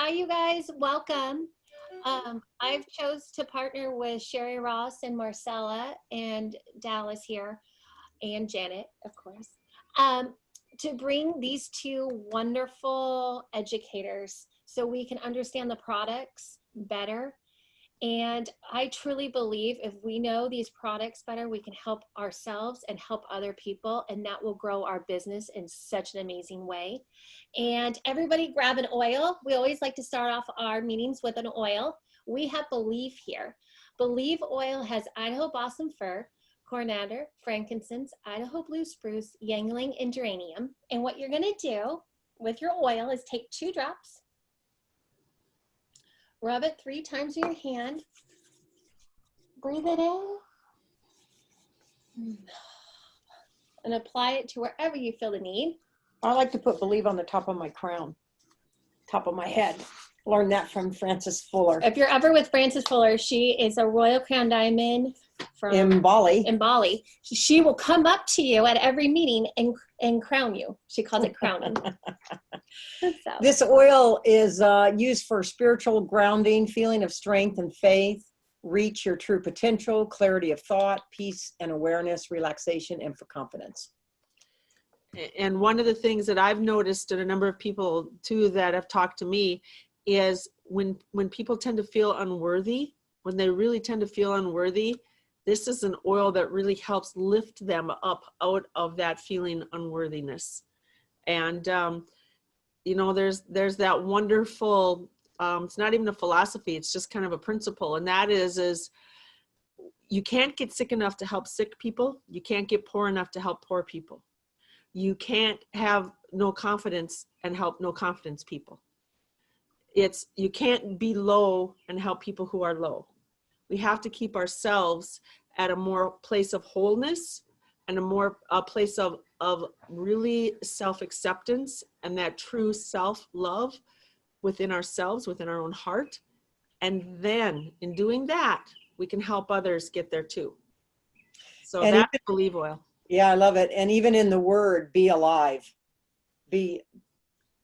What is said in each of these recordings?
Hi, you guys. Welcome. I've chose to partner with Cherie Ross and Marcella and Dallas here, and Janet, of course, um, to bring these two wonderful educators so we can understand the products better. And I truly believe if we know these products better, we can help ourselves and help other people, and that will grow our business in such an amazing way. And everybody grab an oil. We always like to start off our meetings with an oil. We have Believe here. Believe oil has Idaho balsam fir, coriander, frankincense, Idaho blue spruce, yangling, and geranium. And what you're gonna do with your oil is take 2 drops, rub it 3 times in your hand, breathe it in, and apply it to wherever you feel the need. I like to put Believe on the top of my crown, top of my head. Learned that from Frances Fuller. If you're ever with Frances Fuller, she is a Royal Crown Diamond from in Bali. She will come up to you at every meeting and crown you. She calls it crowning. So. This oil is used for spiritual grounding, feeling of strength and faith, reach your true potential, clarity of thought, peace and awareness, relaxation, and for confidence. And one of the things that I've noticed, and a number of people too that have talked to me, is when people tend to feel unworthy, when they really tend to feel unworthy, this is an oil that really helps lift them up out of that feeling unworthiness. And you know, there's that wonderful, it's not even a philosophy, it's just kind of a principle, and that is you can't get sick enough to help sick people. You can't get poor enough to help poor people. You can't have no confidence and help no confidence people. You can't be low and help people who are low. We have to keep ourselves at a more place of wholeness and a place of really self-acceptance and that true self-love within ourselves, within our own heart. And then in doing that, we can help others get there too. So and that's Believe oil. Yeah, I love it. And even in the word, be alive, be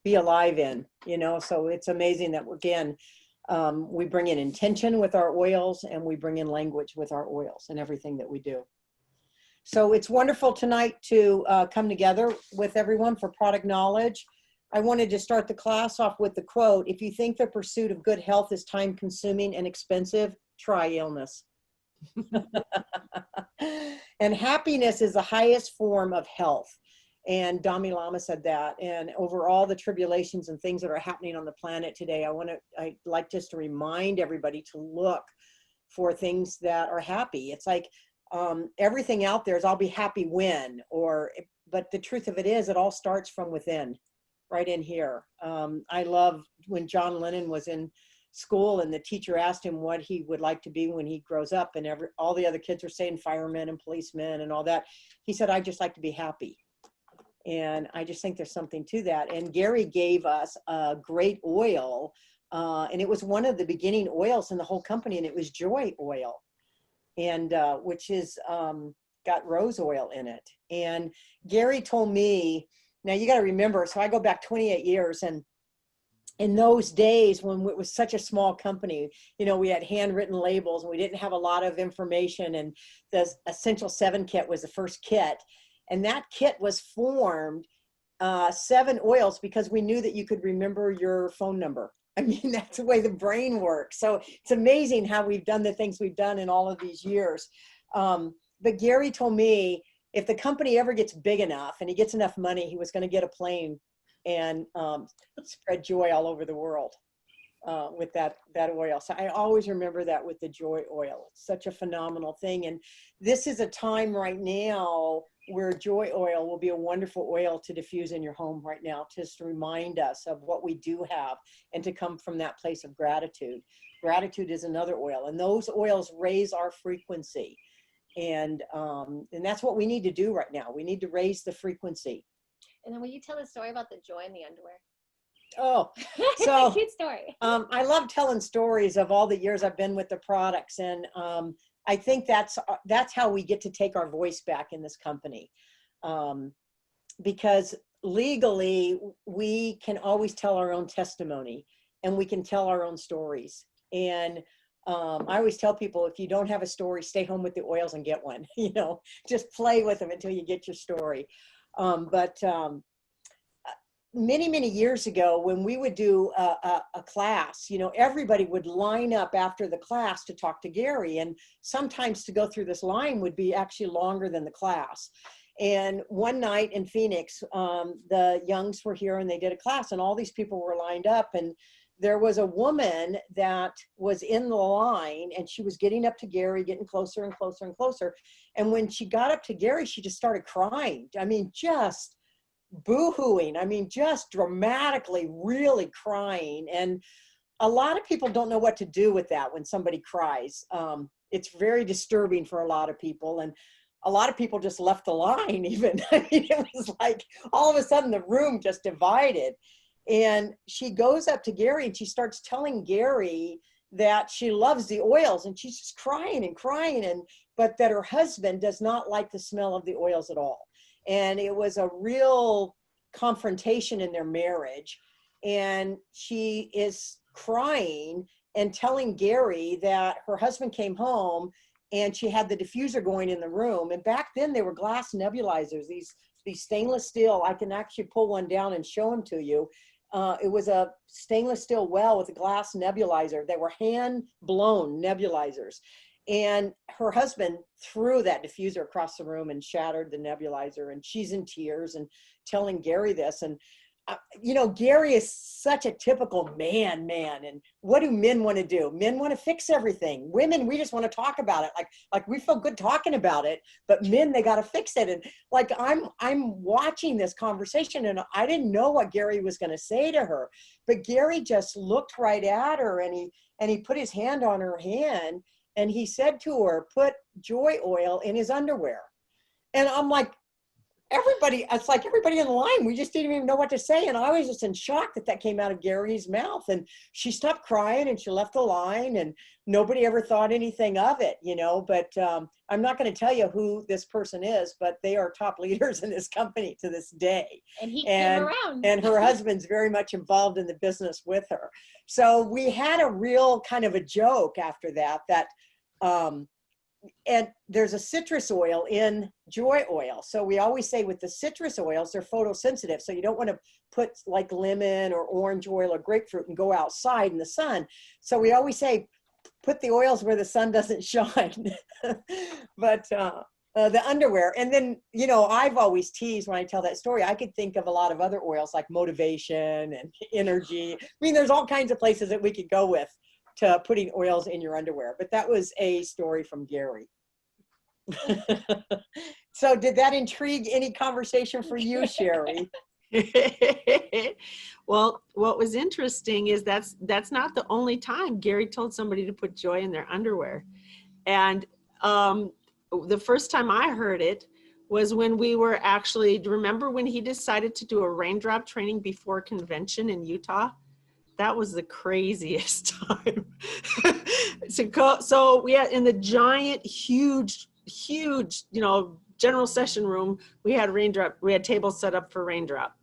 alive in, you know, so it's amazing that again, we bring in intention with our oils and we bring in language with our oils and everything that we do. So it's wonderful tonight to come together with everyone for product knowledge. I wanted to start the class off with the quote, if you think the pursuit of good health is time consuming and expensive, try illness. And happiness is the highest form of health. And Dalai Lama said that. And over all the tribulations and things that are happening on the planet today, I'd like just to remind everybody to look for things that are happy. It's like everything out there is I'll be happy when, but the truth of it is it all starts from within, right in here. I love when John Lennon was in school and the teacher asked him what he would like to be when he grows up, and all the other kids were saying firemen and policemen and all that. He said, I just like to be happy. And I just think there's something to that. And Gary gave us a great oil, and it was one of the beginning oils in the whole company, and it was Joy oil, and which is got rose oil in it. And Gary told me, now you got to remember, so I go back 28 years, and in those days when it was such a small company, you know, we had handwritten labels and we didn't have a lot of information, and the Essential 7 kit was the first kit. And that kit was formed 7 oils because we knew that you could remember your phone number. I mean, that's the way the brain works. So it's amazing how we've done the things we've done in all of these years. But Gary told me if the company ever gets big enough and he gets enough money, he was going to get a plane and spread joy all over the world with that oil. So I always remember that with the Joy oil. It's such a phenomenal thing. And this is a time right now where Joy oil will be a wonderful oil to diffuse in your home right now, just to remind us of what we do have and to come from that place of gratitude. Gratitude is another oil, and those oils raise our frequency. And that's what we need to do right now. We need to raise the frequency. And then will you tell the story about the joy in the underwear? Oh, so it's a cute story. I love telling stories of all the years I've been with the products, and I think that's how we get to take our voice back in this company, because legally we can always tell our own testimony, and we can tell our own stories. And I always tell people, if you don't have a story, stay home with the oils and get one. Just play with them until you get your story. But many, many years ago, when we would do a class, everybody would line up after the class to talk to Gary. And sometimes to go through this line would be actually longer than the class. And one night in Phoenix, the Youngs were here and they did a class, and all these people were lined up, and there was a woman that was in the line, and she was getting up to Gary, getting closer and closer and closer. And when she got up to Gary, she just started crying. I mean, just boo-hooing. I mean, just dramatically, really crying. And a lot of people don't know what to do with that when somebody cries. It's very disturbing for a lot of people. And a lot of people just left the line even. I mean, it was like all of a sudden the room just divided. And she goes up to Gary and she starts telling Gary that she loves the oils, and she's just crying and crying, but that her husband does not like the smell of the oils at all. And it was a real confrontation in their marriage. And she is crying and telling Gary that her husband came home and she had the diffuser going in the room. And back then they were glass nebulizers, these stainless steel. I can actually pull one down and show them to you. It was a stainless steel well with a glass nebulizer. They were hand blown nebulizers. And her husband threw that diffuser across the room and shattered the nebulizer. And she's in tears and telling Gary this. And, Gary is such a typical man. And what do men want to do? Men want to fix everything. Women, we just want to talk about it. Like we feel good talking about it, but men, they got to fix it. And like, I'm watching this conversation, and I didn't know what Gary was going to say to her, but Gary just looked right at her, and he put his hand on her hand, and he said to her, put joy oil in his underwear. And I'm like, it's like everybody in the line, we just didn't even know what to say. And I was just in shock that came out of Gary's mouth. And she stopped crying and she left the line, and nobody ever thought anything of it, but I'm not going to tell you who this person is, but they are top leaders in this company to this day. And he came around. And her husband's very much involved in the business with her. So we had a real kind of a joke after that, and there's a citrus oil in joy oil. So we always say with the citrus oils, they're photosensitive. So you don't want to put like lemon or orange oil or grapefruit and go outside in the sun. So we always say, put the oils where the sun doesn't shine. But the underwear. And then, I've always teased when I tell that story, I could think of a lot of other oils like motivation and energy. I mean, there's all kinds of places that we could go with to putting oils in your underwear, but that was a story from Gary. So did that intrigue any conversation for you, Cherie? Well, what was interesting is that's not the only time Gary told somebody to put joy in their underwear. And the first time I heard it was when we were actually, remember when he decided to do a raindrop training before convention in Utah? That was the craziest time. So we had in the giant, huge, general session room, we had tables set up for raindrop.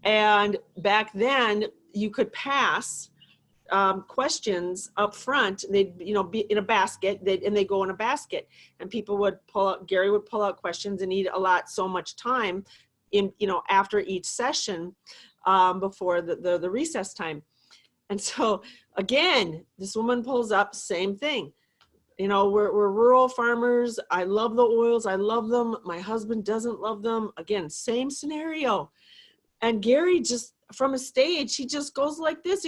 And back then you could pass questions up front. They'd, be in a basket, and they go in a basket, and people would Gary would pull out questions, and he'd allot so much time in, after each session before the recess time. And so again, this woman pulls up, same thing. We're rural farmers. I love the oils. I love them. My husband doesn't love them. Again, same scenario. And Gary just, from a stage, he just goes like this.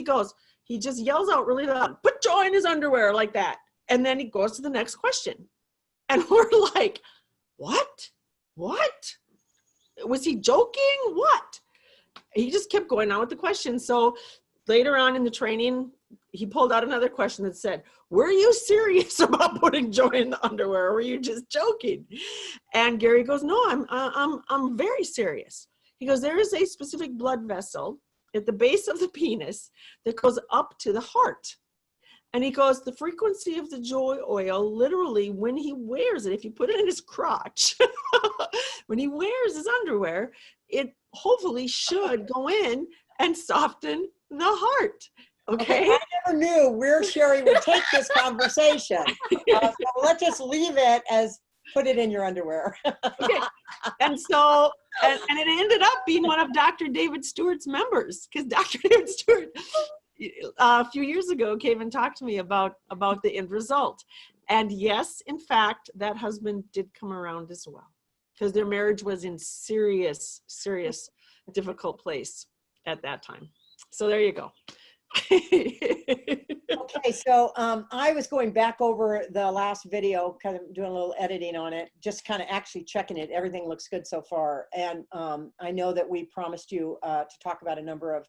He just yells out really loud, put joy in his underwear, like that. And then he goes to the next question. And we're like, what? Was he joking? What? He just kept going on with the question. So later on in the training, he pulled out another question that said, were you serious about putting joy in the underwear, or were you just joking? And Gary goes, no, I'm very serious. He goes, there is a specific blood vessel at the base of the penis that goes up to the heart. And he goes, the frequency of the joy oil, literally when he wears it, if you put it in his crotch, when he wears his underwear, it hopefully should go in and soften the heart. Okay. I never knew where Cherie would take this conversation. So let's just leave it as put it in your underwear. Okay. And so, and it ended up being one of Dr. David Stewart's members, because Dr. David Stewart a few years ago came and talked to me about the end result. And yes, in fact, that husband did come around as well, because their marriage was in serious, difficult place at that time. So there you go. Okay, so I was going back over the last video, kind of doing a little editing on it, just kind of actually checking it. Everything looks good so far. And I know that we promised you to talk about a number of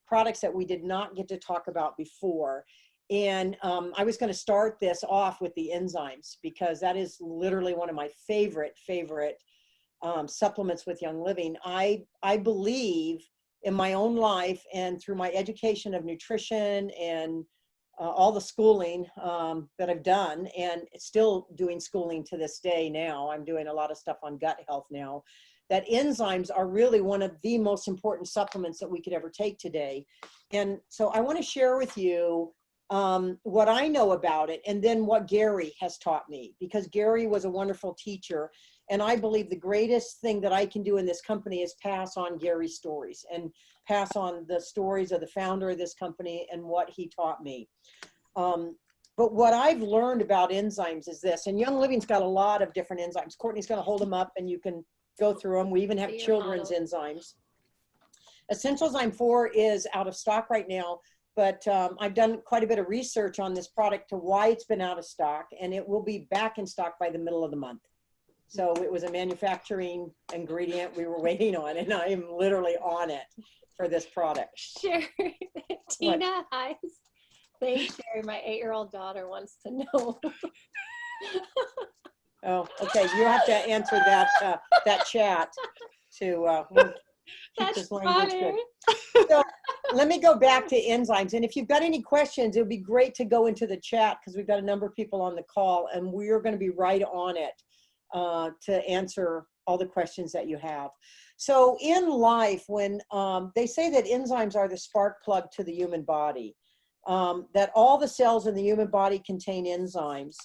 products that we did not get to talk about before. And I was going to start this off with the enzymes, because that is literally one of my favorite supplements with Young Living. I believe in my own life and through my education of nutrition and all the schooling that I've done, and still doing schooling to this day now. I'm doing a lot of stuff on gut health now, that enzymes are really one of the most important supplements that we could ever take today. And so I want to share with you what I know about it, and then what Gary has taught me, because Gary was a wonderful teacher. And I believe the greatest thing that I can do in this company is pass on Gary's stories and pass on the stories of the founder of this company and what he taught me. But what I've learned about enzymes is this, and Young Living's got a lot of different enzymes. Courtney's going to hold them up and you can go through them. We even have children's enzymes. Essential Enzyme 4 is out of stock right now, but I've done quite a bit of research on this product to why it's been out of stock, and it will be back in stock by the middle of the month. So it was a manufacturing ingredient we were waiting on, and I am literally on it for this product. Sure. Tina, hi. Thanks, Cherie. My 8-year-old daughter wants to know. Oh, okay. You have to answer that chat to keep this language good. So let me go back to enzymes. And if you've got any questions, it would be great to go into the chat, because we've got a number of people on the call, and we're going to be right on it to answer all the questions that you have. So in life, when they say that enzymes are the spark plug to the human body, that all the cells in the human body contain enzymes,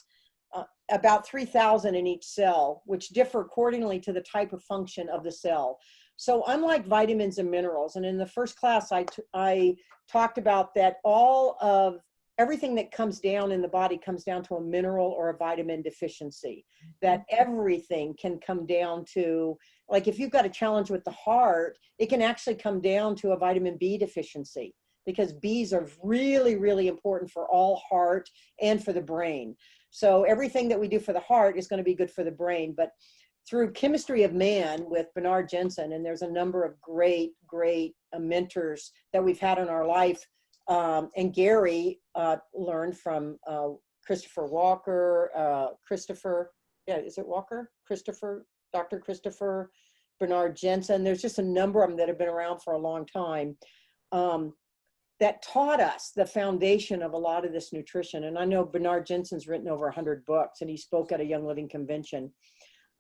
about 3,000 in each cell, which differ accordingly to the type of function of the cell. So unlike vitamins and minerals, and in the first class I talked about that all of everything that comes down in the body comes down to a mineral or a vitamin deficiency, that everything can come down to, like if you've got a challenge with the heart, it can actually come down to a vitamin B deficiency, because Bs are really, really important for all heart and for the brain. So everything that we do for the heart is going to be good for the brain. But through Chemistry of Man with Bernard Jensen, and there's a number of great mentors that we've had in our life, and Gary learned from Christopher Walker, Dr. Christopher, Bernard Jensen. There's just a number of them that have been around for a long time that taught us the foundation of a lot of this nutrition. And I know Bernard Jensen's written over 100 books, and he spoke at a Young Living convention.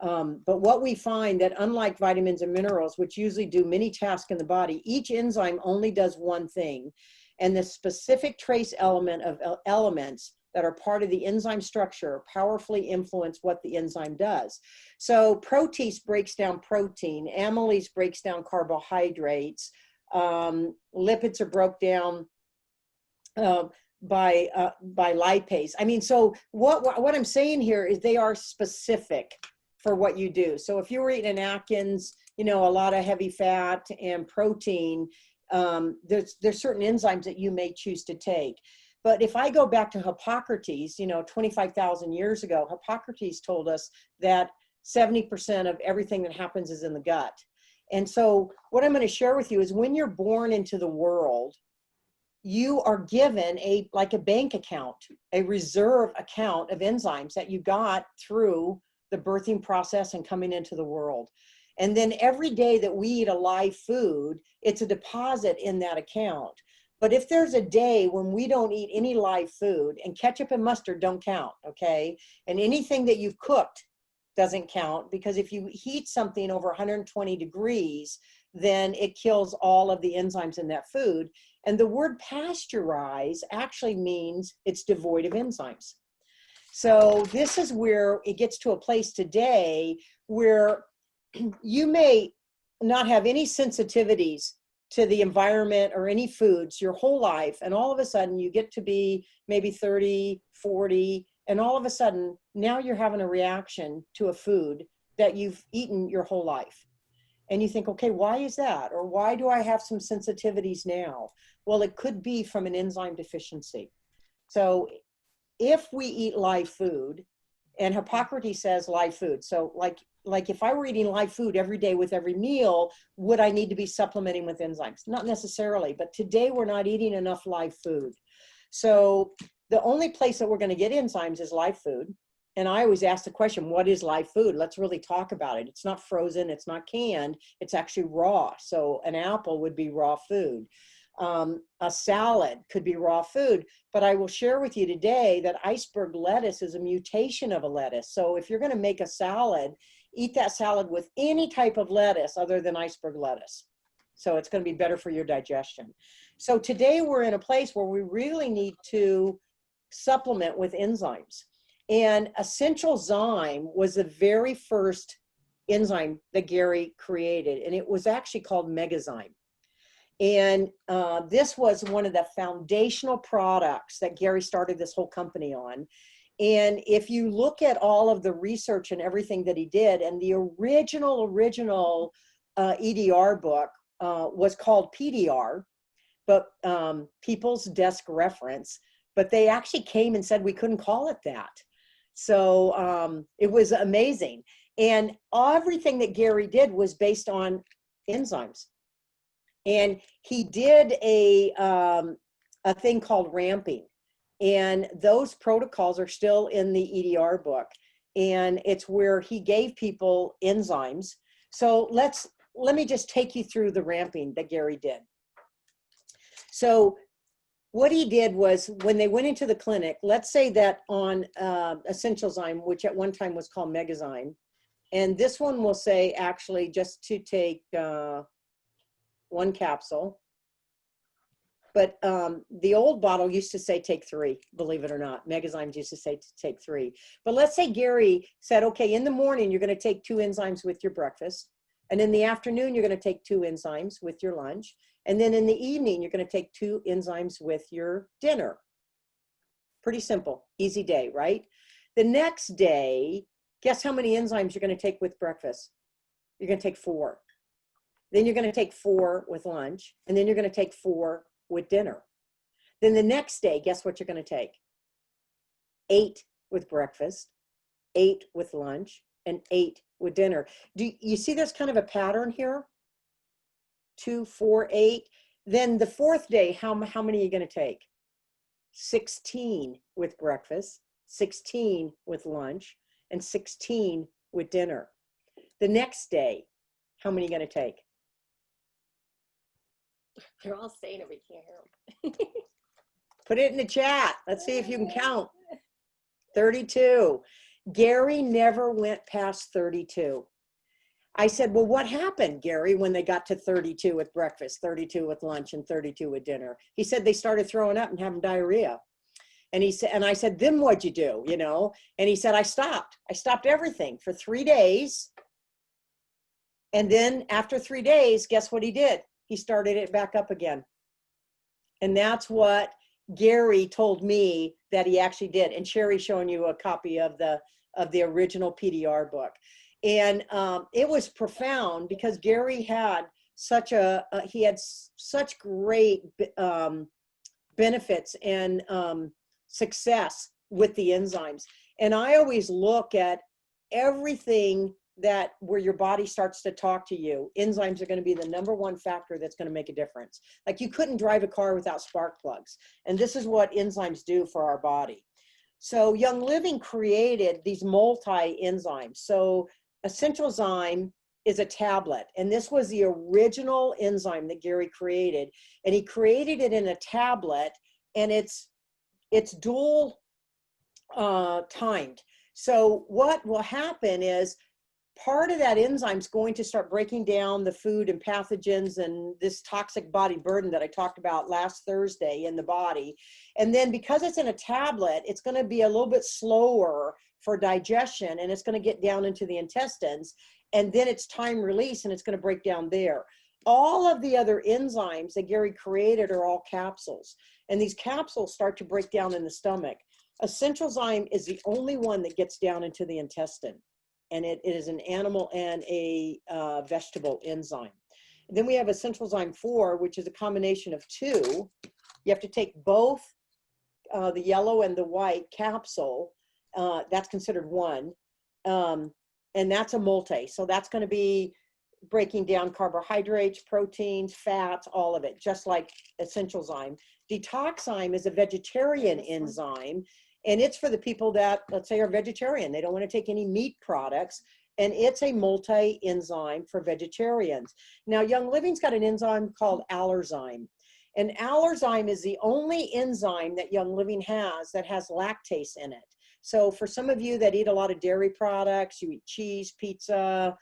But what we find that unlike vitamins and minerals, which usually do many tasks in the body, each enzyme only does one thing. And the specific trace element of elements that are part of the enzyme structure powerfully influence what the enzyme does. So protease breaks down protein, amylase breaks down carbohydrates, lipids are broke down by lipase. I mean, so what I'm saying here is they are specific for what you do. So if you were eating an Atkins, a lot of heavy fat and protein, there's certain enzymes that you may choose to take. But if I go back to Hippocrates, 25,000 years ago, Hippocrates told us that 70% of everything that happens is in the gut. And so what I'm going to share with you is when you're born into the world, you are given like a bank account, a reserve account of enzymes that you got through the birthing process and coming into the world. And then every day that we eat a live food, it's a deposit in that account. But if there's a day when we don't eat any live food, and ketchup and mustard don't count, okay? And anything that you've cooked doesn't count, because if you heat something over 120 degrees, then it kills all of the enzymes in that food. And the word pasteurize actually means it's devoid of enzymes. So this is where it gets to a place today where you may not have any sensitivities to the environment or any foods your whole life. And all of a sudden you get to be maybe 30, 40, and all of a sudden now you're having a reaction to a food that you've eaten your whole life. And you think, okay, why is that? Or why do I have some sensitivities now? Well, it could be from an enzyme deficiency. So if we eat live food, and Hippocrates says live food. So like if I were eating live food every day with every meal, would I need to be supplementing with enzymes? Not necessarily, but today we're not eating enough live food. So the only place that we're going to get enzymes is live food. And I always ask the question, what is live food? Let's really talk about it. It's not frozen, it's not canned, it's actually raw. So an apple would be raw food. A salad could be raw food, but I will share with you today that iceberg lettuce is a mutation of a lettuce. So if you're going to make a salad, eat that salad with any type of lettuce other than iceberg lettuce. So it's going to be better for your digestion. So today we're in a place where we really need to supplement with enzymes. And essential zyme was the very first enzyme that Gary created, and it was actually called megazyme. And this was one of the foundational products that Gary started this whole company on. And if you look at all of the research and everything that he did, and the original EDR book was called PDR, but People's Desk Reference, but they actually came and said we couldn't call it that. So it was amazing. And everything that Gary did was based on enzymes. And he did a thing called ramping. And those protocols are still in the EDR book. And it's where he gave people enzymes. So let me just take you through the ramping that Gary did. So what he did was when they went into the clinic, let's say that on essential zyme, which at one time was called megazyme, and this one will say actually just to take one capsule. But the old bottle used to say take 3, believe it or not. Megazymes used to say to take 3. But let's say Gary said, okay, in the morning, you're going to take 2 enzymes with your breakfast. And in the afternoon, you're going to take 2 enzymes with your lunch. And then in the evening, you're going to take 2 enzymes with your dinner. Pretty simple, easy day, right? The next day, guess how many enzymes you're going to take with breakfast? You're going to take 4. Then you're going to take 4 with lunch. And then you're going to take 4 with dinner. Then the next day, guess what you're going to take? 8 with breakfast, 8 with lunch, and 8 with dinner. Do you see there's kind of a pattern here? 2, 4, 8. Then the 4th day, how many are you going to take? 16 with breakfast, 16 with lunch, and 16 with dinner. The next day, how many are you going to take? They're all saying it, we can't hear them. Put it in the chat. Let's see if you can count. 32. Gary never went past 32. I said, well, what happened, Gary, when they got to 32 with breakfast, 32 with lunch, and 32 with dinner? He said they started throwing up and having diarrhea. And he said, and I said, then what'd you do, you know? And he said, I stopped everything for 3 days. And then after 3 days, guess what he did? He started it back up again. And that's what Gary told me that he actually did. And Cherie's showing you a copy of the original PDR book. And it was profound because Gary had such great benefits and success with the enzymes. And I always look at everything where your body starts to talk to you. Enzymes are going to be the #1 factor that's going to make a difference. Like you couldn't drive a car without spark plugs. And this is what enzymes do for our body. So Young Living created these multi-enzymes. So Essential Zyme is a tablet. And this was the original enzyme that Gary created. And he created it in a tablet, and it's dual timed. So what will happen is part of that enzyme is going to start breaking down the food and pathogens and this toxic body burden that I talked about last Thursday in the body. And then because it's in a tablet, it's going to be a little bit slower for digestion, and it's going to get down into the intestines, and then it's time release and it's going to break down there. All of the other enzymes that Gary created are all capsules, and these capsules start to break down in the stomach. Essentialzyme is the only one that gets down into the intestine, and it is an animal and a vegetable enzyme. Then we have Essentialzyme 4, which is a combination of two. You have to take both the yellow and the white capsule. That's considered one, and that's a multi. So that's going to be breaking down carbohydrates, proteins, fats, all of it, just like Essentialzyme. Detoxzyme is a vegetarian enzyme, and it's for the people that, let's say, are vegetarian. They don't want to take any meat products, and it's a multi-enzyme for vegetarians. Now, Young Living's got an enzyme called Allerzyme, and Allerzyme is the only enzyme that Young Living has that has lactase in it. So for some of you that eat a lot of dairy products, you eat cheese, pizza,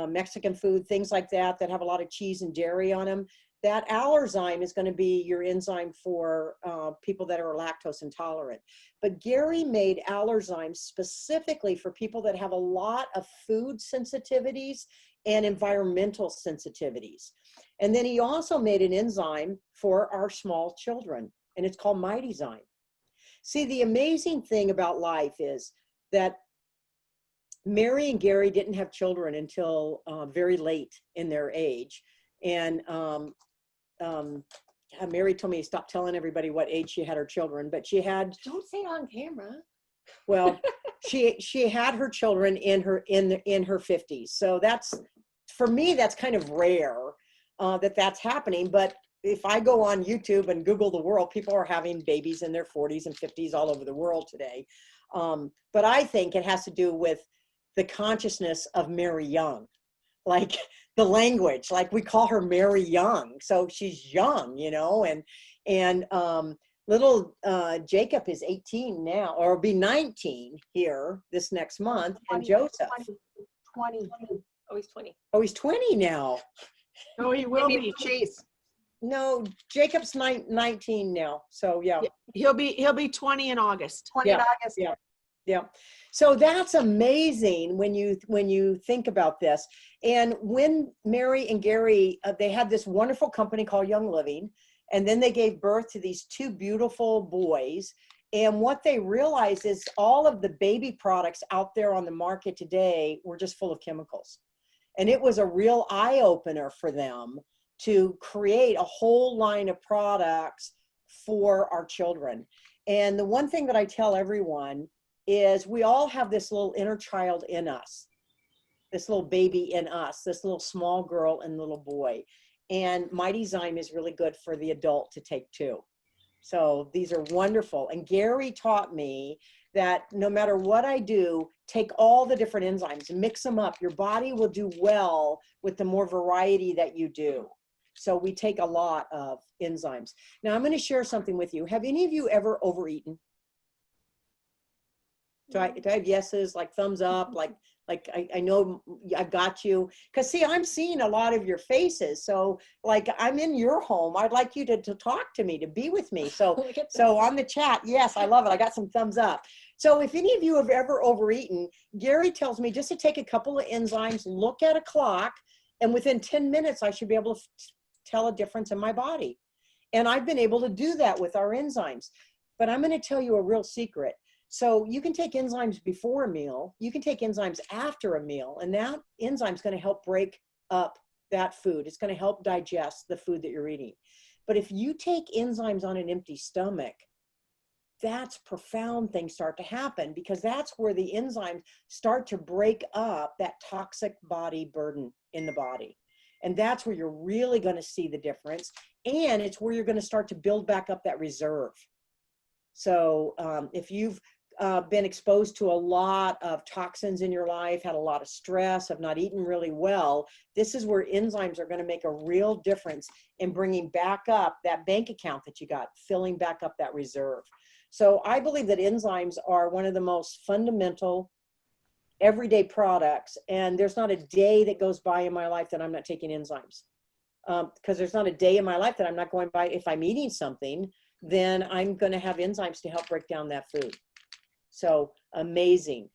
Mexican food, things like that, that have a lot of cheese and dairy on them, that Allerzyme is going to be your enzyme for people that are lactose intolerant. But Gary made Allerzyme specifically for people that have a lot of food sensitivities and environmental sensitivities. And then he also made an enzyme for our small children, and it's called Mightyzyme. See, the amazing thing about life is that Mary and Gary didn't have children until very late in their age. And Mary told me to stop telling everybody what age she had her children, but she had. Don't say it on camera. Well, she had her children in her 50s. So that's, for me, that's kind of rare that's happening. But if I go on YouTube and Google the world, people are having babies in their 40s and 50s all over the world today. But I think it has to do with the consciousness of Mary Young, like the language, like we call her Mary Young. So she's young, you know, and little Jacob is 18 now, or be 19 here this next month. 20, and Joseph. 20. Oh, he's 20. Oh, he's 20 now. Oh, he will be. Chase. No, Jacob's 19 now. So yeah. He'll be 20 in August. 20 in August. Yeah. Yeah. So that's amazing when you think about this. And when Mary and Gary, they had this wonderful company called Young Living, and then they gave birth to these two beautiful boys. And what they realized is all of the baby products out there on the market today were just full of chemicals. And it was a real eye-opener for them to create a whole line of products for our children. And the one thing that I tell everyone is we all have this little inner child in us, this little baby in us, this little small girl and little boy. And Mightyzyme is really good for the adult to take too. So these are wonderful. And Gary taught me that no matter what I do, take all the different enzymes, mix them up. Your body will do well with the more variety that you do. So we take a lot of enzymes. Now I'm going to share something with you. Have any of you ever overeaten? Do I have yeses, like thumbs up, like I know I've got you? Because see, I'm seeing a lot of your faces. So like I'm in your home. I'd like you to talk to me, to be with me. So on the chat, yes, I love it. I got some thumbs up. So if any of you have ever overeaten, Gary tells me just to take a couple of enzymes, look at a clock, and within 10 minutes, I should be able to tell a difference in my body. And I've been able to do that with our enzymes. But I'm going to tell you a real secret. So you can take enzymes before a meal, you can take enzymes after a meal, and that enzyme is going to help break up that food. It's going to help digest the food that you're eating. But if you take enzymes on an empty stomach, that's profound things start to happen, because that's where the enzymes start to break up that toxic body burden in the body. And that's where you're really going to see the difference. And it's where you're going to start to build back up that reserve. So if you've been exposed to a lot of toxins in your life, had a lot of stress, have not eaten really well, this is where enzymes are going to make a real difference in bringing back up that bank account that you got, filling back up that reserve. So I believe that enzymes are one of the most fundamental everyday products. And there's not a day that goes by in my life that I'm not taking enzymes. Because there's not a day in my life that I'm not going by. If I'm eating something, then I'm going to have enzymes to help break down that food. So amazing.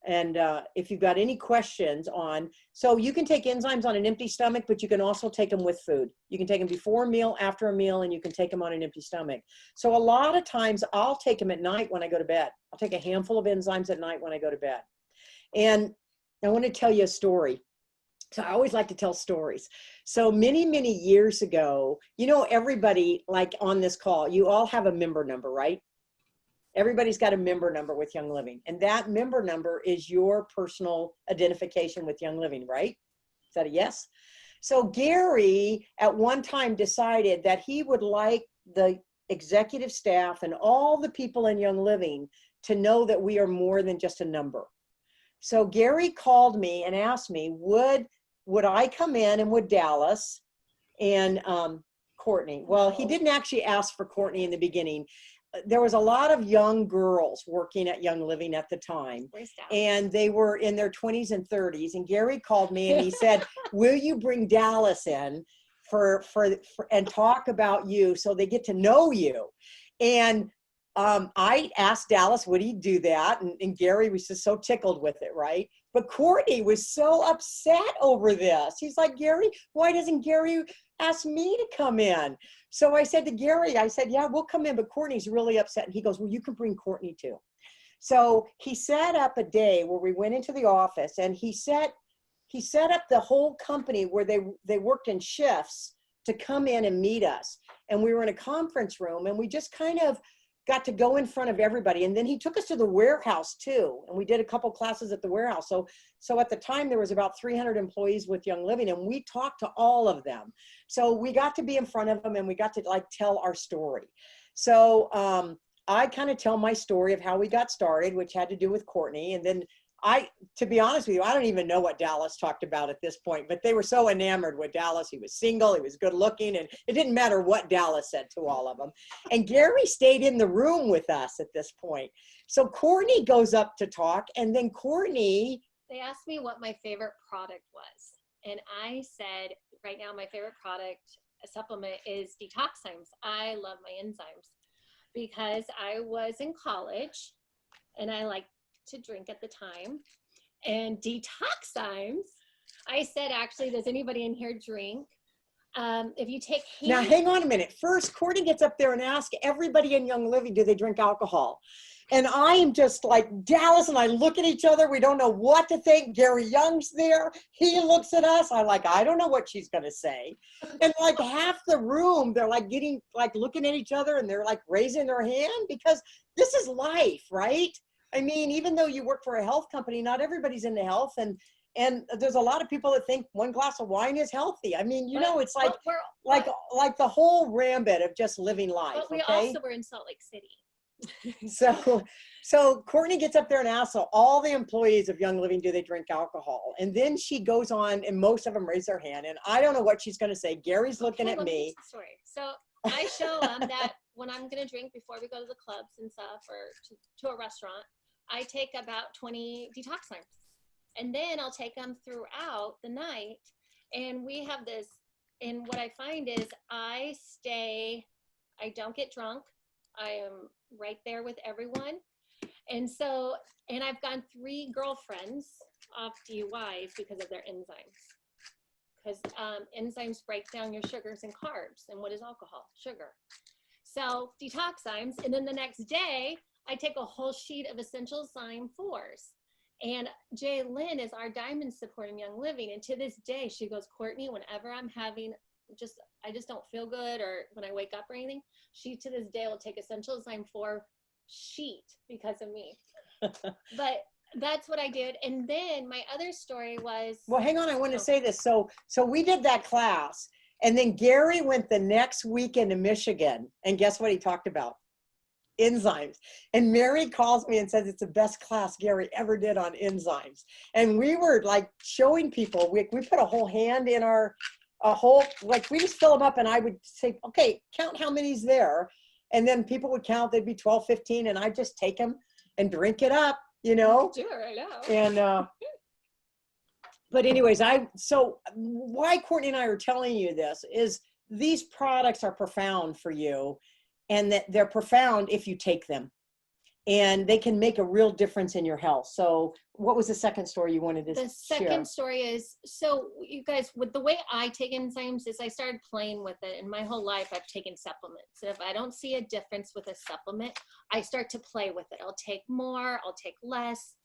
And if you've got any questions on, so you can take enzymes on an empty stomach, but you can also take them with food. You can take them before a meal, after a meal, and you can take them on an empty stomach. So a lot of times I'll take them at night when I go to bed. I'll take a handful of enzymes at night when I go to bed. And I want to tell you a story. So I always like to tell stories. So many, many years ago, you know, everybody like on this call, you all have a member number, right? Everybody's got a member number with Young Living. And that member number is your personal identification with Young Living, right? Is that a yes? So Gary at one time decided that he would like the executive staff and all the people in Young Living to know that we are more than just a number. So Gary called me and asked me, would I come in and would Dallas and Courtney? Well, he didn't actually ask for Courtney in the beginning. There was a lot of young girls working at Young Living at the time, and they were in their 20s and 30s. And Gary called me and he said, will you bring Dallas in for and talk about you so they get to know you? And I asked Dallas, would he do that? And Gary was just so tickled with it, right? But Courtney was so upset over this. He's like, Gary, why doesn't Gary ask me to come in? So I said to Gary, I said, yeah, we'll come in, but Courtney's really upset. And he goes, well, you can bring Courtney too. So he set up a day where we went into the office, and he set up the whole company where they worked in shifts to come in and meet us. And we were in a conference room, and we just kind of got to go in front of everybody. And then he took us to the warehouse too. And we did a couple classes at the warehouse. So at the time there was about 300 employees with Young Living, and we talked to all of them. So we got to be in front of them, and we got to like tell our story. So I kind of tell my story of how we got started, which had to do with Courtney. And then to be honest with you, I don't even know what Dallas talked about at this point, but they were so enamored with Dallas. He was single, he was good looking, and it didn't matter what Dallas said to all of them. And Gary stayed in the room with us at this point. So Courtney goes up to talk, and then Courtney. They asked me what my favorite product was. And I said, right now, my favorite product, a supplement, is Detox. I love my enzymes because I was in college and I liked to drink at the time. And Detox, I said, actually, does anybody in here drink? If you take Now, hang on a minute. First, Courtney gets up there and asks everybody in Young Living, do they drink alcohol? And I am just like, Dallas and I look at each other. We don't know what to think. Gary Young's there. He looks at us. I don't know what she's going to say. And like half the room, they're like looking at each other, and they're like raising their hand, because this is life, right? I mean, even though you work for a health company, not everybody's into health. And there's a lot of people that think one glass of wine is healthy. I mean, it's like the whole rambit of just living life. But we also were in Salt Lake City. So Courtney gets up there and asks all the employees of Young Living, do they drink alcohol? And then she goes on, and most of them raise their hand. And I don't know what she's going to say. Gary's looking at me. Sorry. So I show them that when I'm going to drink before we go to the clubs and stuff, or to a restaurant, I take about 20 Detox. And then I'll take them throughout the night. And we have this, and what I find is I don't get drunk. I am right there with everyone. And I've gone 3 girlfriends off DUIs because of their enzymes. Because enzymes break down your sugars and carbs. And what is alcohol? Sugar. So Detox, and then the next day, I take a whole sheet of essential Zyme 4s. And Lynn is our diamond support in Young Living. And to this day, she goes, Courtney, whenever I'm having I just don't feel good, or when I wake up or anything, she to this day will take essential Zyme 4 sheet because of me. But that's what I did. And then my other story was. Well, hang on. I want to say this. So we did that class, and then Gary went the next weekend to Michigan. And guess what he talked about? Enzymes. And Mary calls me and says it's the best class Gary ever did on enzymes. And we were like showing people, we put a whole hand in we just fill them up, and I would say, okay, count how many's there. And then people would count, they'd be 12, 15, and I'd just take them and drink it up, you know? Do it right now. And, but anyways, so why Courtney and I are telling you this is these products are profound for you, and that they're profound if you take them, and they can make a real difference in your health. So what was the second story you wanted to share? The second story is, so you guys, with the way I take enzymes is I started playing with it, and my whole life I've taken supplements. And if I don't see a difference with a supplement, I start to play with it. I'll take more, I'll take less,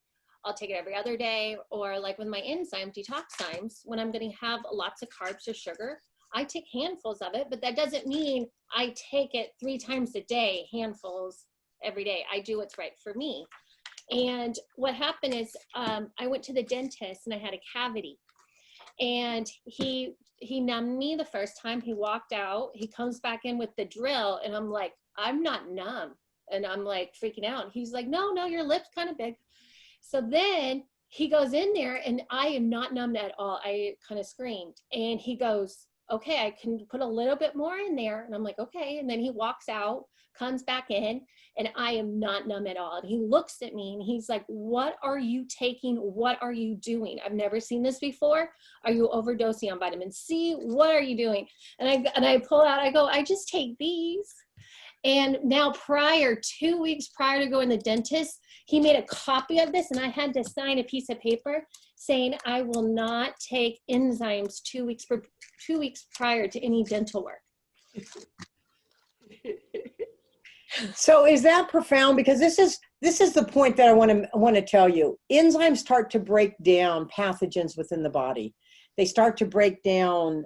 I'll take it every other day. Or like with my enzyme, Detoximes, when I'm going to have lots of carbs or sugar, I take handfuls of it, but that doesn't mean I take it 3 times a day, handfuls every day. I do what's right for me. And what happened is I went to the dentist and I had a cavity, and he numbed me the first time. He walked out, he comes back in with the drill, and I'm like, I'm not numb. And I'm like freaking out. He's like, no, your lip's kind of big. So then he goes in there and I am not numbed at all. I kind of screamed, and he goes, okay, I can put a little bit more in there. And I'm like, okay. And then he walks out, comes back in, and I am not numb at all. And he looks at me and he's like, what are you taking? What are you doing? I've never seen this before. Are you overdosing on vitamin C? What are you doing? And I pull out, I go, I just take these. And now 2 weeks prior to going to the dentist, he made a copy of this, and I had to sign a piece of paper saying I will not take enzymes 2 weeks prior to any dental work. So is that profound? Because this is the point that I want to tell you. Enzymes start to break down pathogens within the body. They start to break down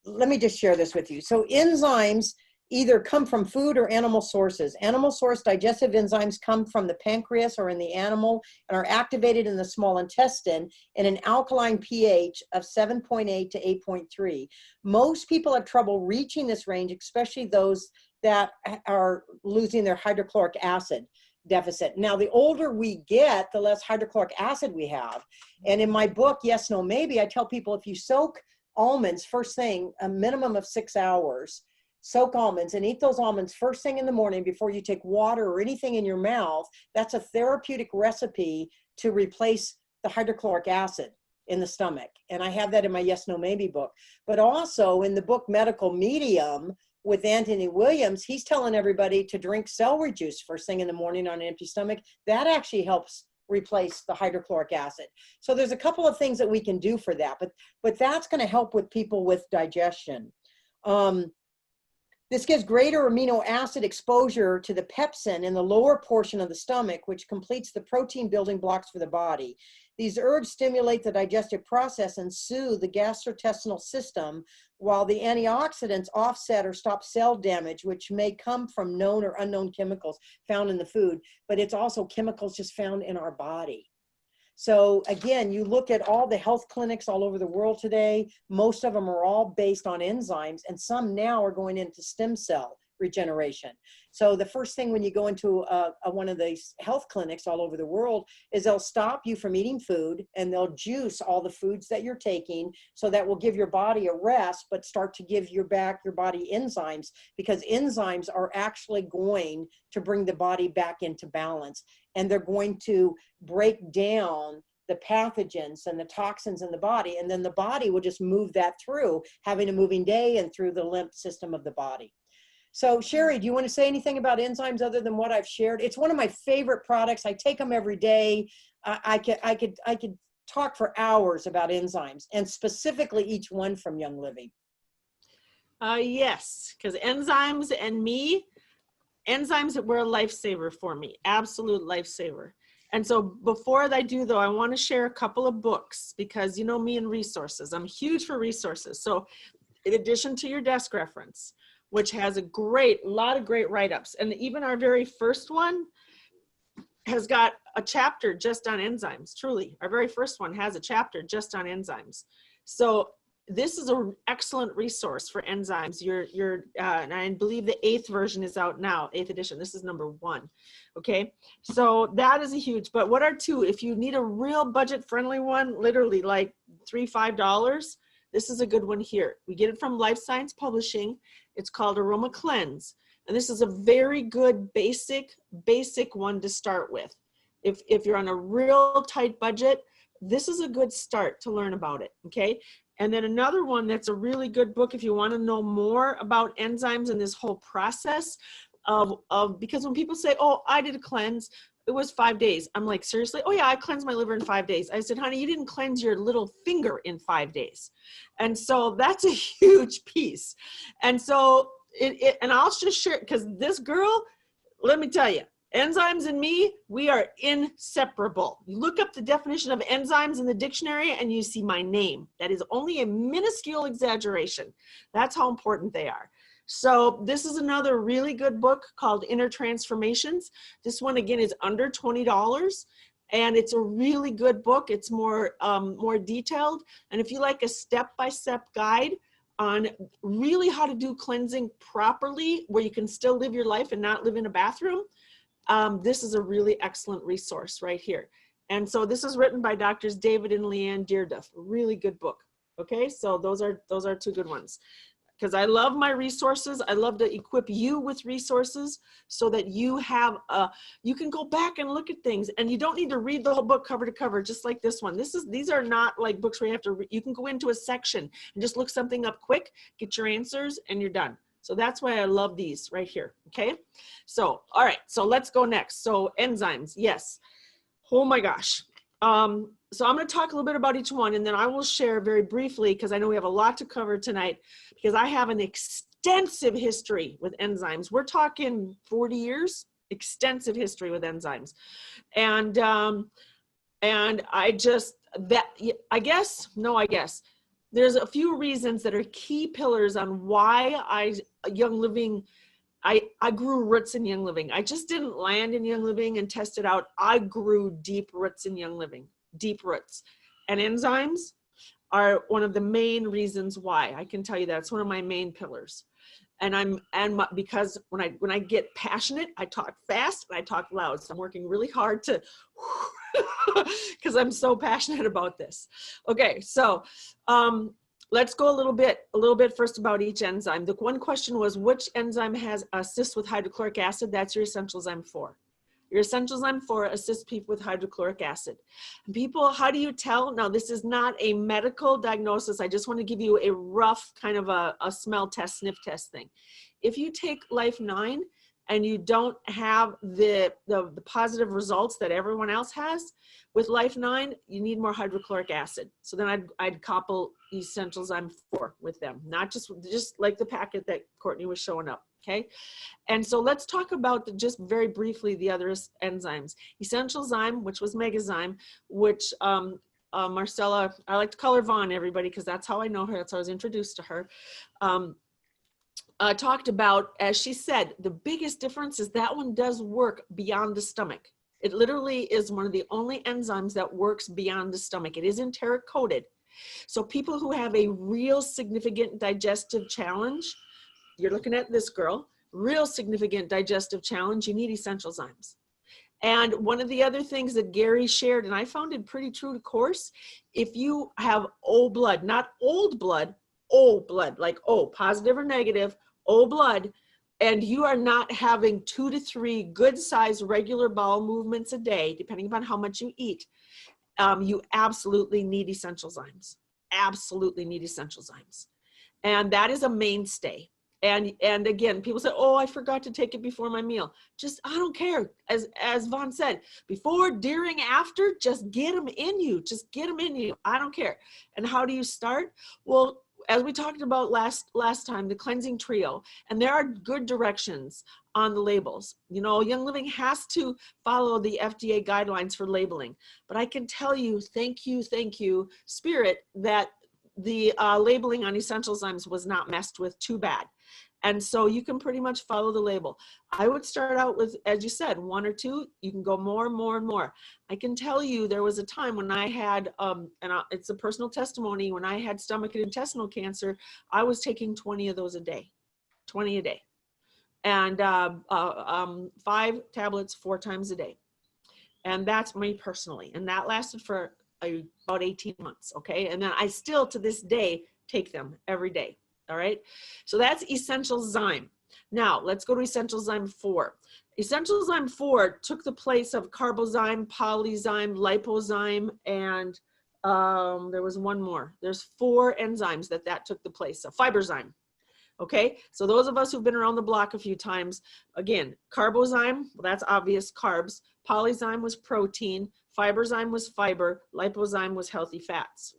let me just share this with you. So enzymes either come from food or animal sources. Animal source digestive enzymes come from the pancreas or in the animal and are activated in the small intestine in an alkaline pH of 7.8 to 8.3. Most people have trouble reaching this range, especially those that are losing their hydrochloric acid deficit. Now, the older we get, the less hydrochloric acid we have. And in my book, Yes, No, Maybe, I tell people if you soak almonds first thing, a minimum of 6 hours, soak almonds and eat those almonds first thing in the morning before you take water or anything in your mouth, that's a therapeutic recipe to replace the hydrochloric acid in the stomach. And I have that in my Yes, No, Maybe book. But also in the book Medical Medium with Anthony Williams, he's telling everybody to drink celery juice first thing in the morning on an empty stomach. That actually helps replace the hydrochloric acid. So there's a couple of things that we can do for that, but that's going to help with people with digestion. This gives greater amino acid exposure to the pepsin in the lower portion of the stomach, which completes the protein building blocks for the body. These herbs stimulate the digestive process and soothe the gastrointestinal system, while the antioxidants offset or stop cell damage, which may come from known or unknown chemicals found in the food, but it's also chemicals just found in our body. So again, you look at all the health clinics all over the world today, most of them are all based on enzymes, and some now are going into stem cell regeneration. So the first thing when you go into one of these health clinics all over the world is they'll stop you from eating food and they'll juice all the foods that you're taking. So that will give your body a rest, but start to give your body enzymes, because enzymes are actually going to bring the body back into balance. And they're going to break down the pathogens and the toxins in the body. And then the body will just move that through, having a moving day and through the lymph system of the body. So Cherie, do you want to say anything about enzymes other than what I've shared? It's one of my favorite products. I take them every day. I could talk for hours about enzymes, and specifically each one from Young Living. Yes, because enzymes were a lifesaver for me, absolute lifesaver. And so before I do though, I want to share a couple of books, because you know me and resources. I'm huge for resources. So in addition to your desk reference, which has a lot of great write-ups. And even our very first one has got a chapter just on enzymes, truly. Our very first one has a chapter just on enzymes. So this is an excellent resource for enzymes. And I believe the 8th version is out now, 8th edition. This is number 1, okay? So that is a huge, but what are 2? If you need a real budget-friendly one, literally like $3, $5, this is a good one here. We get it from Life Science Publishing. It's called Aroma Cleanse. And this is a very good basic one to start with. If you're on a real tight budget, this is a good start to learn about it, okay? And then another one that's a really good book if you want to know more about enzymes and this whole process because when people say, oh, I did a cleanse, it was 5 days. I'm like, seriously? Oh yeah, I cleansed my liver in 5 days. I said, honey, you didn't cleanse your little finger in 5 days. And so that's a huge piece. And so and I'll just share, because this girl, let me tell you, enzymes and me, we are inseparable. You look up the definition of enzymes in the dictionary and you see my name. That is only a minuscule exaggeration. That's how important they are. So this is another really good book called Inner Transformations. This one, again, is under $20. And it's a really good book. It's more detailed. And if you like a step-by-step guide on really how to do cleansing properly, where you can still live your life and not live in a bathroom, this is a really excellent resource right here. And so this is written by Doctors David and Leanne Dearduff. Really good book. Okay, so those are two good ones. Because I love my resources. I love to equip you with resources so that you have you can go back and look at things, and you don't need to read the whole book cover to cover, just like this one. These are not like books where you have to you can go into a section and just look something up quick, get your answers, and you're done. So that's why I love these right here. Okay. So, all right. So let's go next. So enzymes. Yes. Oh my gosh. So I'm going to talk a little bit about each one, and then I will share very briefly, because I know we have a lot to cover tonight, because I have an extensive history with enzymes. We're talking 40 years, extensive history with enzymes. And I guess there's a few reasons that are key pillars on why Young Living, I grew roots in Young Living. I just didn't land in Young Living and test it out. I grew deep roots in Young Living, deep roots. And enzymes are one of the main reasons why. I can tell you that's one of my main pillars. Because when I get passionate, I talk fast and I talk loud. So I'm working really hard to, because I'm so passionate about this. Okay, so let's go a little bit first about each enzyme. The one question was, which enzyme assists with hydrochloric acid? That's your essential enzyme 4. Your essential enzyme 4 assists people with hydrochloric acid. And people, how do you tell? Now, this is not a medical diagnosis. I just want to give you a rough kind of a smell test, sniff test thing. If you take Life 9 and you don't have the positive results that everyone else has, with Life 9, you need more hydrochloric acid. So then I'd couple essential enzyme 4 with them, not just like the packet that Courtney was showing up. Okay. And so let's talk about just very briefly the other enzymes. Essential enzyme, which was megazyme, which Marcella, I like to call her Vaughan, everybody, because that's how I know her. That's how I was introduced to her. Talked about, as she said, the biggest difference is that one does work beyond the stomach. It literally is one of the only enzymes that works beyond the stomach. It is enteric coated. So people who have a real significant digestive challenge, you're looking at this girl, real significant digestive challenge, you need essential enzymes. And one of the other things that Gary shared, and I found it pretty true to course, if you have O blood, not old blood, O blood, like O, positive or negative, O blood, and you are not having 2 to 3 good sized regular bowel movements a day, depending upon how much you eat, you absolutely need essential enzymes. Absolutely need essential enzymes. And that is a mainstay. And again, people say, oh, I forgot to take it before my meal. Just, I don't care. As Vonn said, before, during, after, just get them in you. Just get them in you. I don't care. And how do you start? Well, as we talked about last time, the cleansing trio, and there are good directions on the labels. You know, Young Living has to follow the FDA guidelines for labeling. But I can tell you, thank you, Spirit, that the labeling on essential enzymes was not messed with too bad. And so you can pretty much follow the label. I would start out with, as you said, 1 or 2. You can go more and more and more. I can tell you there was a time when I had, it's a personal testimony, when I had stomach and intestinal cancer, I was taking 20 of those a day, 20 a day. And 5 tablets 4 times a day. And that's me personally. And that lasted for about 18 months, okay? And then I still, to this day, take them every day. All right, so that's essential enzyme. Now let's go to Essentialzyme 4. Essentialzyme 4 took the place of carbozyme, polyzyme, lipozyme, and there was one more. There's 4 enzymes that took the place of fiberzyme. Okay, so those of us who've been around the block a few times, again, carbozyme, well, that's obvious, carbs. Polyzyme was protein. Fiberzyme was fiber. Lipozyme was healthy fats.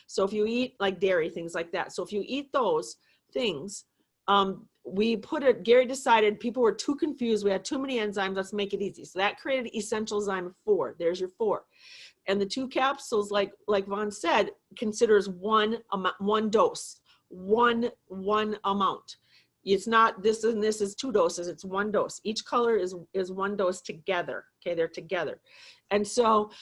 So if you eat like dairy, things like that. So if you eat those things, Gary decided people were too confused. We had too many enzymes. Let's make it easy. So that created Essentialzyme 4. There's your 4. And the 2 capsules, like Vonn said, considers one dose. One amount. It's not this and this is 2 doses, it's 1 dose. Each color is 1 dose together. Okay, they're together. And so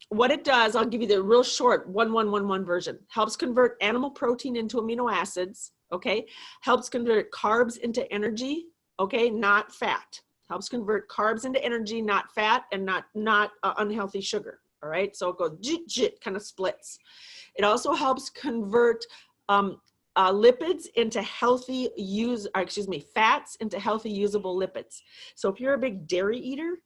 what it does, I'll give you the real short 1111 version. Helps convert animal protein into amino acids, okay? Helps convert carbs into energy, okay, not fat. Helps convert carbs into energy, not fat, and not unhealthy sugar. All right, so it goes jit, kind of splits. It also helps convert lipids into fats into healthy usable lipids. So if you're a big dairy eater,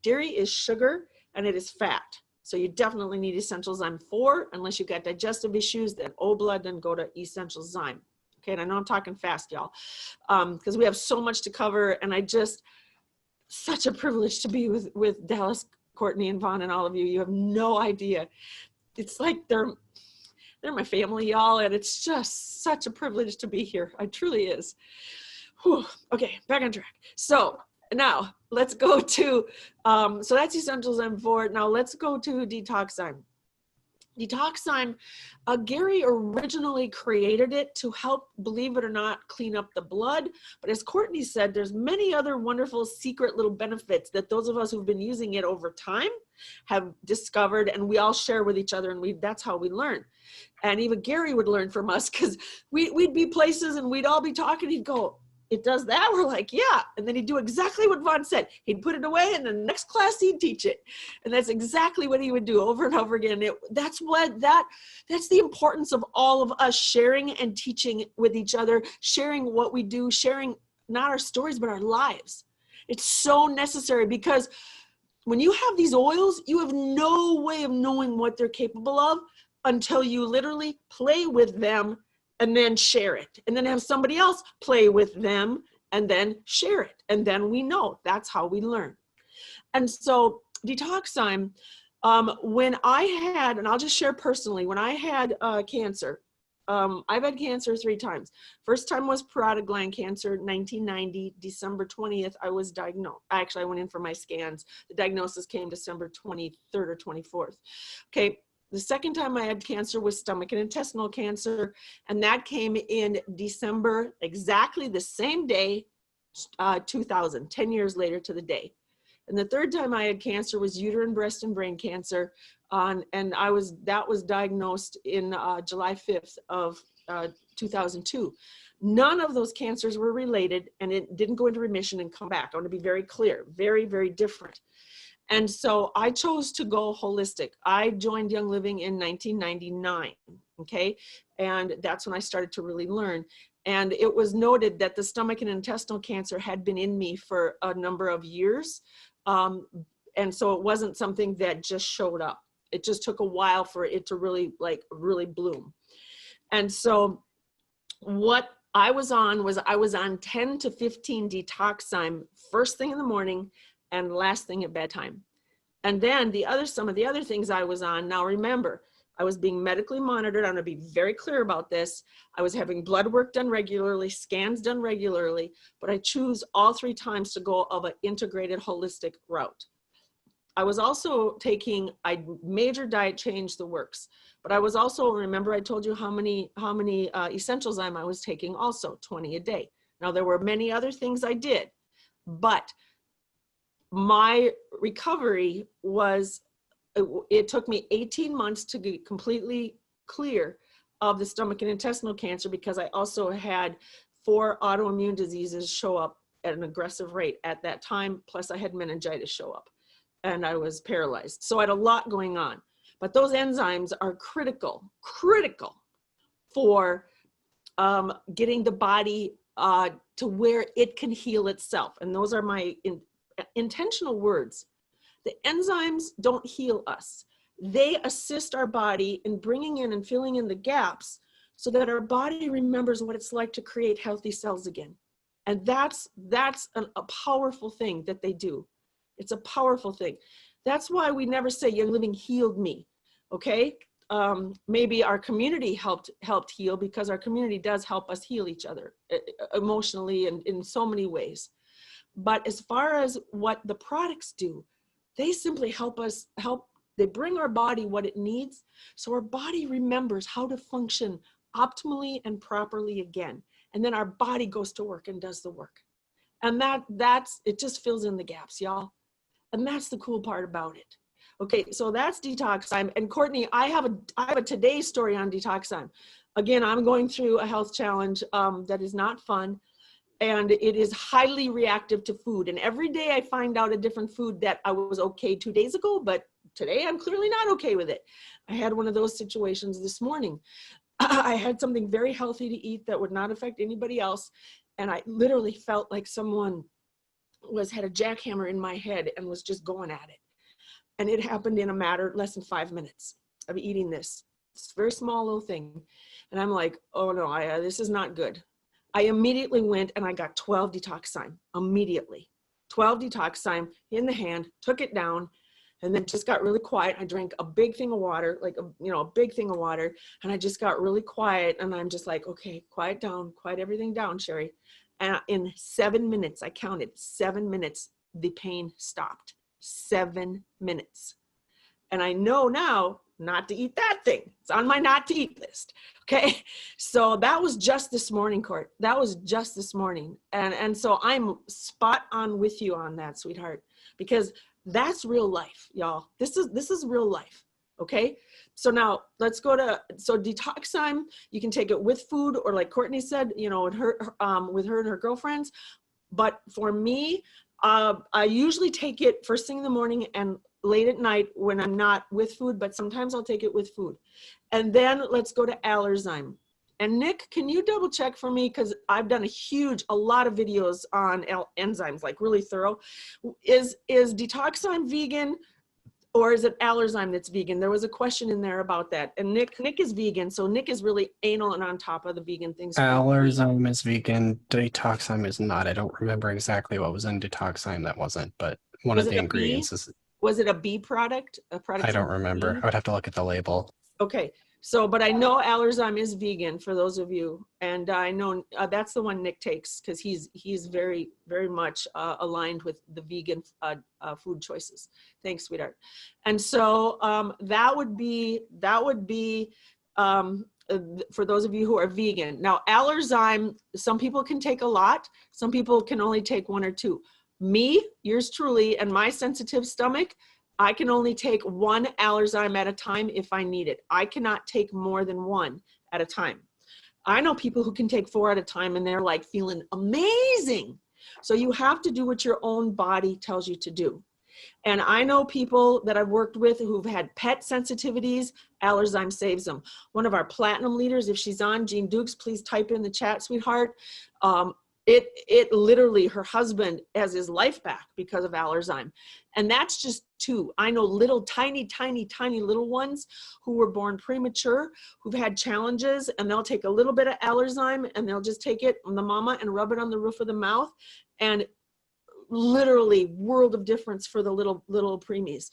dairy is sugar and it is fat. So you definitely need Essentialzyme 4, unless you've got digestive issues, then blood, then go to Essentialzyme. Okay, and I know I'm talking fast, y'all, because we have so much to cover, and such a privilege to be with Dallas, Courtney, and Vaughan, and all of you. You have no idea. It's like they're my family, y'all, and it's just such a privilege to be here. It truly is. Whew. Okay, back on track. So now let's go to, so that's Essentialzyme 4. Now let's go to Detoxzyme. Detoxzyme, Gary originally created it to help, believe it or not, clean up the blood. But as Courtney said, there's many other wonderful secret little benefits that those of us who've been using it over time have discovered, and we all share with each other, and that's how we learn. And even Gary would learn from us, because we'd be places and we'd all be talking. He'd go, "It does that?" We're like, "Yeah." And then he'd do exactly what Vonn said. He'd put it away, and the next class he'd teach it. And that's exactly what he would do over and over again. That's the importance of all of us sharing and teaching with each other, sharing what we do, sharing not our stories, but our lives. It's so necessary, because when you have these oils, you have no way of knowing what they're capable of until you literally play with them and then share it, and then have somebody else play with them and then share it. And then we know. That's how we learn. And so Detoxzyme, when I had, and I'll just share personally, when I had cancer, I've had cancer 3 times. First time was parotid gland cancer, 1990, December 20th, I was diagnosed. Actually, I went in for my scans. The diagnosis came December 23rd or 24th. Okay. The second time I had cancer was stomach and intestinal cancer, and that came in December, exactly the same day, 2000, 10 years later to the day. And the third time I had cancer was uterine, breast, and brain cancer, and that was diagnosed in July 5th of 2002. None of those cancers were related, and it didn't go into remission and come back. I want to be very clear, very, very different. And so I chose to go holistic. I joined Young Living in 1999, okay? And that's when I started to really learn. And it was noted that the stomach and intestinal cancer had been in me for a number of years. And so it wasn't something that just showed up. It just took a while for it to really bloom. And so what I was on 10 to 15 Detoxzyme first thing in the morning and last thing at bedtime. And then some of the other things I was on, now remember, I was being medically monitored. I'm going to be very clear about this. I was having blood work done regularly, scans done regularly, but I choose all 3 times to go of an integrated holistic route. I was also taking a major diet change, the works, but I was also, remember I told you how many Essentialzyme I was taking, also 20 a day. Now there were many other things I did, but my recovery was, it took me 18 months to get completely clear of the stomach and intestinal cancer, because I also had 4 autoimmune diseases show up at an aggressive rate at that time. Plus I had meningitis show up and I was paralyzed. So I had a lot going on, but those enzymes are critical for getting the body to where it can heal itself. And those are my intentional words. The enzymes don't heal us. They assist our body in bringing in and filling in the gaps so that our body remembers what it's like to create healthy cells again. And that's a powerful thing that they do. It's a powerful thing. That's why we never say Young Living healed me, okay? Maybe our community helped heal, because our community does help us heal each other emotionally and in so many ways. But as far as what the products do, they simply they bring our body what it needs, so our body remembers how to function optimally and properly again. And then our body goes to work and does the work. And it just fills in the gaps, y'all. And that's the cool part about it. Okay, so that's Detox Time. And Courtney, I have a today story on Detox Time. Again, I'm going through a health challenge that is not fun. And it is highly reactive to food. And every day I find out a different food that I was okay 2 days ago, but today I'm clearly not okay with it. I had one of those situations this morning. I had something very healthy to eat that would not affect anybody else. And I literally felt like someone had a jackhammer in my head and was just going at it. And it happened in a matter less than 5 minutes of eating this. It's a very small little thing. And I'm like, oh no, this is not good. I immediately went and I got 12 Detox immediately. 12 Detox in the hand, took it down, and then just got really quiet. I drank a big thing of water, a big thing of water, and I just got really quiet. And I'm just like, okay, quiet down, quiet everything down, Cherie. And in 7 minutes, I counted 7 minutes, the pain stopped. 7 minutes. And I know now not to eat that thing. It's on my not to eat list. Okay. So that was just this morning, Court. That was just this morning. And so I'm spot on with you on that, sweetheart, because that's real life, y'all. This is real life. Okay. So now let's go to, Detox Time. You can take it with food, or like Courtney said, with her and her girlfriends. But for me, I usually take it first thing in the morning and late at night when I'm not with food, but sometimes I'll take it with food. And then let's go to Allerzyme. And Nick, can you double check for me? Because I've done a lot of videos on enzymes, like really thorough. Is Detox vegan, or is it Allerzyme that's vegan? There was a question in there about that. And Nick is vegan, so Nick is really anal and on top of the vegan things. Allerzyme is vegan. Detox is not. I don't remember exactly what was in Detox that wasn't, but one of the ingredients is. Was it a bee product? I don't remember. I would have to look at the label. Okay. So, but I know Allerzyme is vegan for those of you. And I know that's the one Nick takes, because he's very, very much aligned with the vegan food choices. Thanks, sweetheart. And so that would be for those of you who are vegan. Now, Allerzyme, some people can take a lot. Some people can only take 1 or 2. Me, yours truly, and my sensitive stomach, I can only take 1 Allerzyme at a time if I need it. I cannot take more than 1 at a time. I know people who can take 4 at a time and they're like feeling amazing. So you have to do what your own body tells you to do. And I know people that I've worked with who've had pet sensitivities. Allerzyme saves them. One of our platinum leaders, if she's on, Jean Dukes, please type in the chat, sweetheart. It literally, her husband has his life back because of Allerzyme. And that's just 2. I know little tiny little ones who were born premature, who've had challenges, and they'll take a little bit of Allerzyme and they'll just take it on the mama and rub it on the roof of the mouth. And literally world of difference for the little preemies.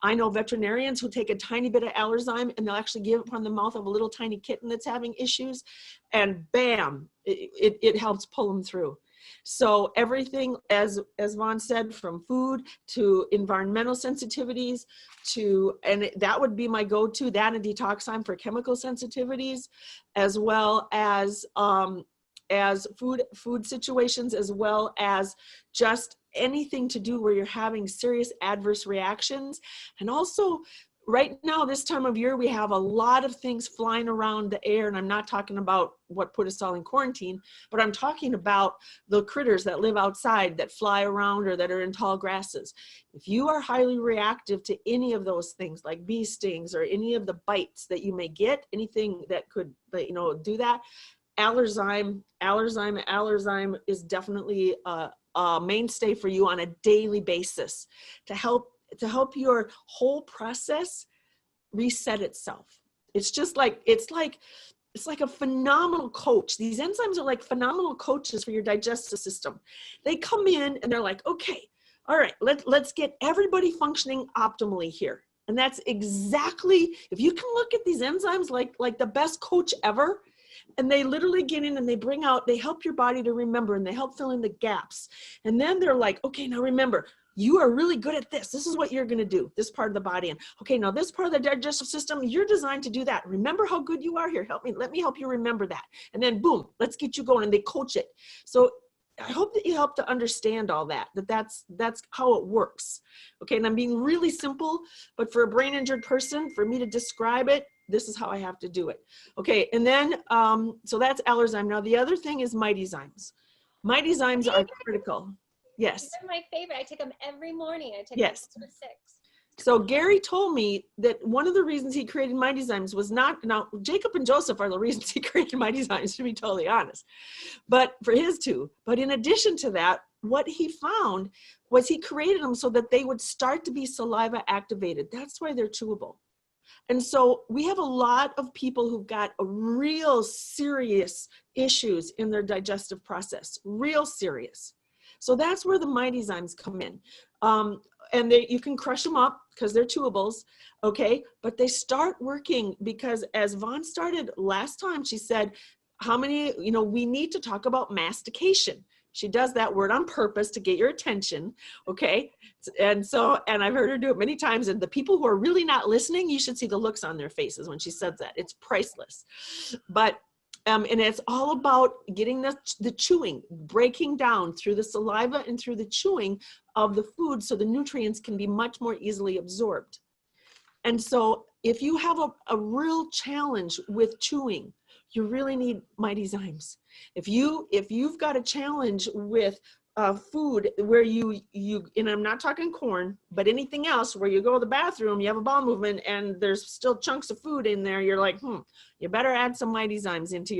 I know veterinarians who take a tiny bit of Allerzyme and they'll actually give it on the mouth of a little tiny kitten that's having issues, and bam, it helps pull them through. So everything, as Vonn said, from food to environmental sensitivities and that would be my go-to, that and Detox Time for chemical sensitivities, as well as food situations, as well as just anything to do where you're having serious adverse reactions. And also right now, this time of year, we have a lot of things flying around the air, and I'm not talking about what put us all in quarantine, but I'm talking about the critters that live outside, that fly around, or that are in tall grasses. If you are highly reactive to any of those things, like bee stings or any of the bites that you may get, anything that could, do that, Allerzyme is definitely a mainstay for you on a daily basis to help your whole process reset itself. It's like a phenomenal coach. These enzymes are like phenomenal coaches for your digestive system. They come in and they're like, okay, all right, let's get everybody functioning optimally here. And that's exactly, if you can look at these enzymes like the best coach ever, and they literally get in and they help your body to remember, and they help fill in the gaps. And then they're like, okay, now remember, you are really good at this. This is what you're going to do, this part of the body. And okay, now this part of the digestive system, you're designed to do that. Remember how good you are here. Let me help you remember that. And then boom, let's get you going. And they coach it. So I hope that you help to understand all that's how it works. Okay. And I'm being really simple, but for a brain injured person, for me to describe it, this is how I have to do it. Okay. And then, so that's Allerzyme. Now the other thing is Mightyzymes. Mightyzymes are critical. Yes. They're my favorite. I take them every morning. I take yes. them at 6. So Gary told me that one of the reasons he created Mightyzymes was not, now Jacob and Joseph are the reasons he created Mightyzymes, to be totally honest, but for his two. But in addition to that, what he found was he created them so that they would start to be saliva activated. That's why they're chewable. And so we have a lot of people who've got a real serious issues in their digestive process, real serious. So that's where the Mightyzymes come in. And you can crush them up because they're chewables, okay? But they start working because as Vonn started last time, she said, how many, we need to talk about mastication. She does that word on purpose to get your attention, okay? And I've heard her do it many times, and the people who are really not listening, you should see the looks on their faces when she says that. It's priceless. But and it's all about getting the chewing, breaking down through the saliva and through the chewing of the food so the nutrients can be much more easily absorbed. And so if you have a real challenge with chewing, you really need Mightyzymes. If you've got a challenge with food where you and I'm not talking corn, but anything else where you go to the bathroom, you have a bowel movement and there's still chunks of food in there, you're like, you better add some Mightyzymes into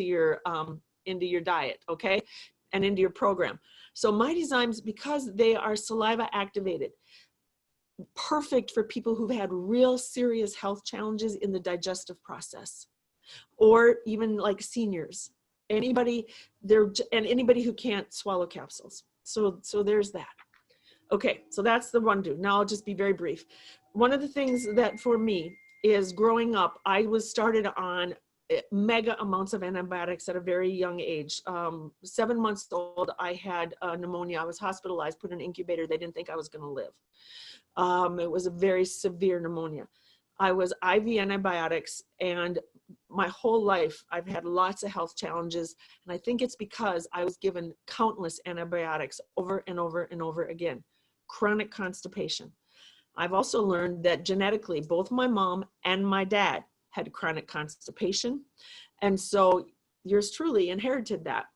your diet, okay? And into your program. So Mightyzymes, because they are saliva activated, perfect for people who've had real serious health challenges in the digestive process, or even like seniors, anybody who can't swallow capsules. So there's that. Okay, so that's the rundown. Now I'll just be very brief. One of the things that for me is growing up, I was started on mega amounts of antibiotics at a very young age. 7 months old, I had pneumonia. I was hospitalized, put in an incubator. They didn't think I was going to live. It was a very severe pneumonia. I was IV antibiotics, and my whole life I've had lots of health challenges, and I think it's because I was given countless antibiotics over and over and over again. Chronic constipation. I've also learned that genetically both my mom and my dad had chronic constipation, and so yours truly inherited that.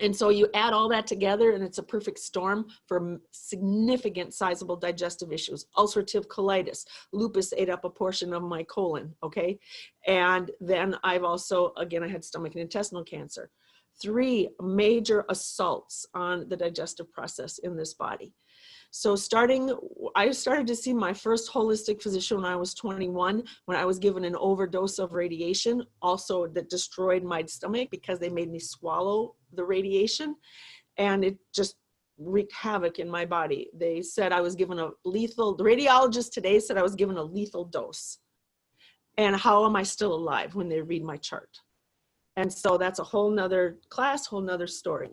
And so you add all that together and it's a perfect storm for significant sizable digestive issues. Ulcerative colitis, lupus ate up a portion of my colon, okay? And then I've also, again, I had stomach and intestinal cancer. 3 major assaults on the digestive process in this body. So I started to see my first holistic physician when I was 21, when I was given an overdose of radiation, also that destroyed my stomach because they made me swallow the radiation, and it just wreaked havoc in my body. They said I was given the radiologist today said I was given a lethal dose. And how am I still alive when they read my chart? And so that's a whole nother class, whole nother story.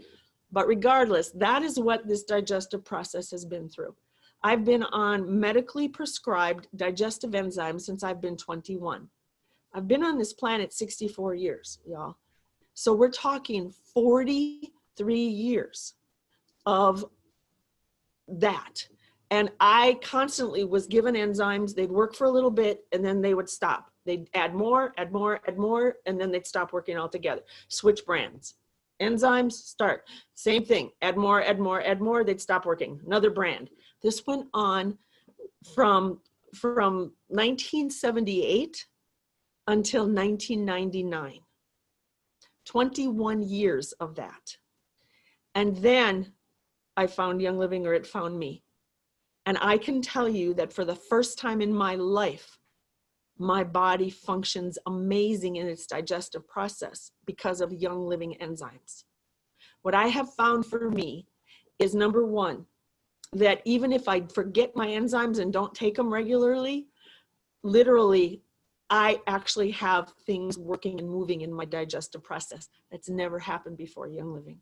But regardless, that is what this digestive process has been through. I've been on medically prescribed digestive enzymes since I've been 21. I've been on this planet 64 years, y'all. So we're talking 43 years of that. And I constantly was given enzymes. They'd work for a little bit and then they would stop. They'd add more, and then they'd stop working altogether. Switch brands. Enzymes, start. Same thing. Add more, they'd stop working. Another brand. This went on from 1978 until 1999. 21 years of that. And then I found Young Living, or it found me. And I can tell you that for the first time in my life, my body functions amazing in its digestive process because of Young Living enzymes. What I have found for me is, number one, that even if I forget my enzymes and don't take them regularly, literally, I actually have things working and moving in my digestive process. That's never happened before Young Living.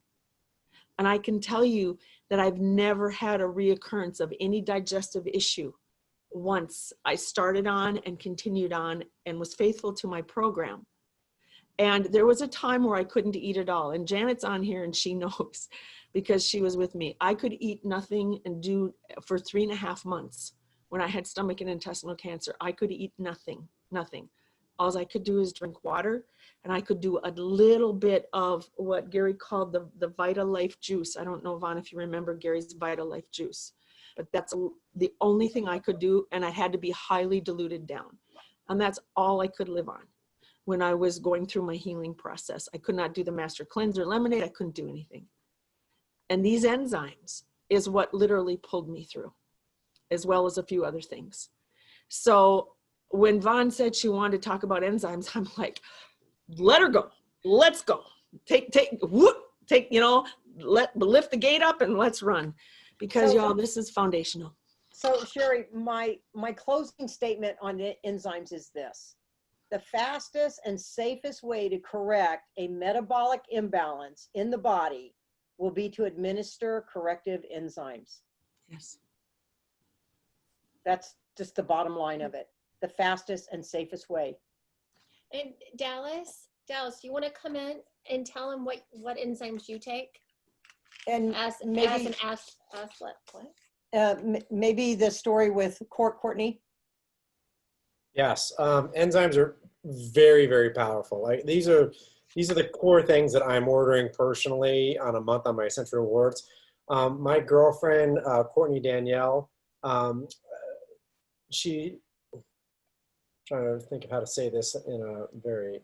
And I can tell you that I've never had a reoccurrence of any digestive issue once I started on and continued on and was faithful to my program. And there was a time where I couldn't eat at all. And Janet's on here and she knows because she was with me. I could eat nothing and do for 3.5 months when I had stomach and intestinal cancer. I could eat nothing. All I could do is drink water, and I could do a little bit of what Gary called the Vita Life juice. I don't know, Vaughan, if you remember Gary's Vita Life juice, but that's the only thing I could do, and I had to be highly diluted down. And that's all I could live on when I was going through my healing process. I could not do the Master Cleanser lemonade. I couldn't do anything. And these enzymes is what literally pulled me through, as well as a few other things. So when Vonn said she wanted to talk about enzymes, I'm like, let her go. Let's go. Take, lift the gate up and let's run. Because y'all, this is foundational. So Cherie, my closing statement on the enzymes is this: the fastest and safest way to correct a metabolic imbalance in the body will be to administer corrective enzymes. Yes. That's just the bottom line of it. The fastest and safest way. And Dallas, you want to come in and tell him what enzymes you take? And maybe maybe the story with Courtney. Yes, enzymes are very, very powerful. Like these are the core things that I'm ordering personally on a month on my Essential Rewards. My girlfriend, Courtney Danielle, she, trying to think of how to say this in a very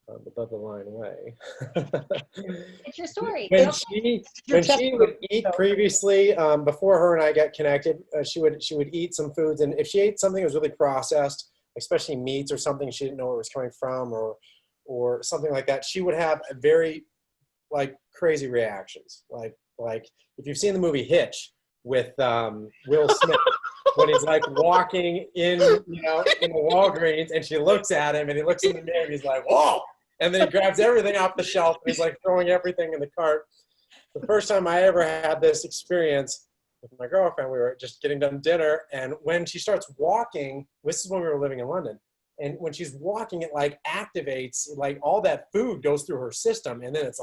above the line way. It's your story. When she would eat previously, before her and I got connected, she would eat some foods, and if she ate something that was really processed, especially meats or something she didn't know where it was coming from, or something like that, she would have a very crazy reactions. Like if you've seen the movie Hitch with Will Smith. When he's walking in, in the Walgreens, and she looks at him, and he looks in the mirror, and he's like, "Whoa!" And then he grabs everything off the shelf, and he's throwing everything in the cart. The first time I ever had this experience with my girlfriend, we were just getting done dinner, and when she starts walking, this is when we were living in London, and when she's walking, it activates, all that food goes through her system, and then it's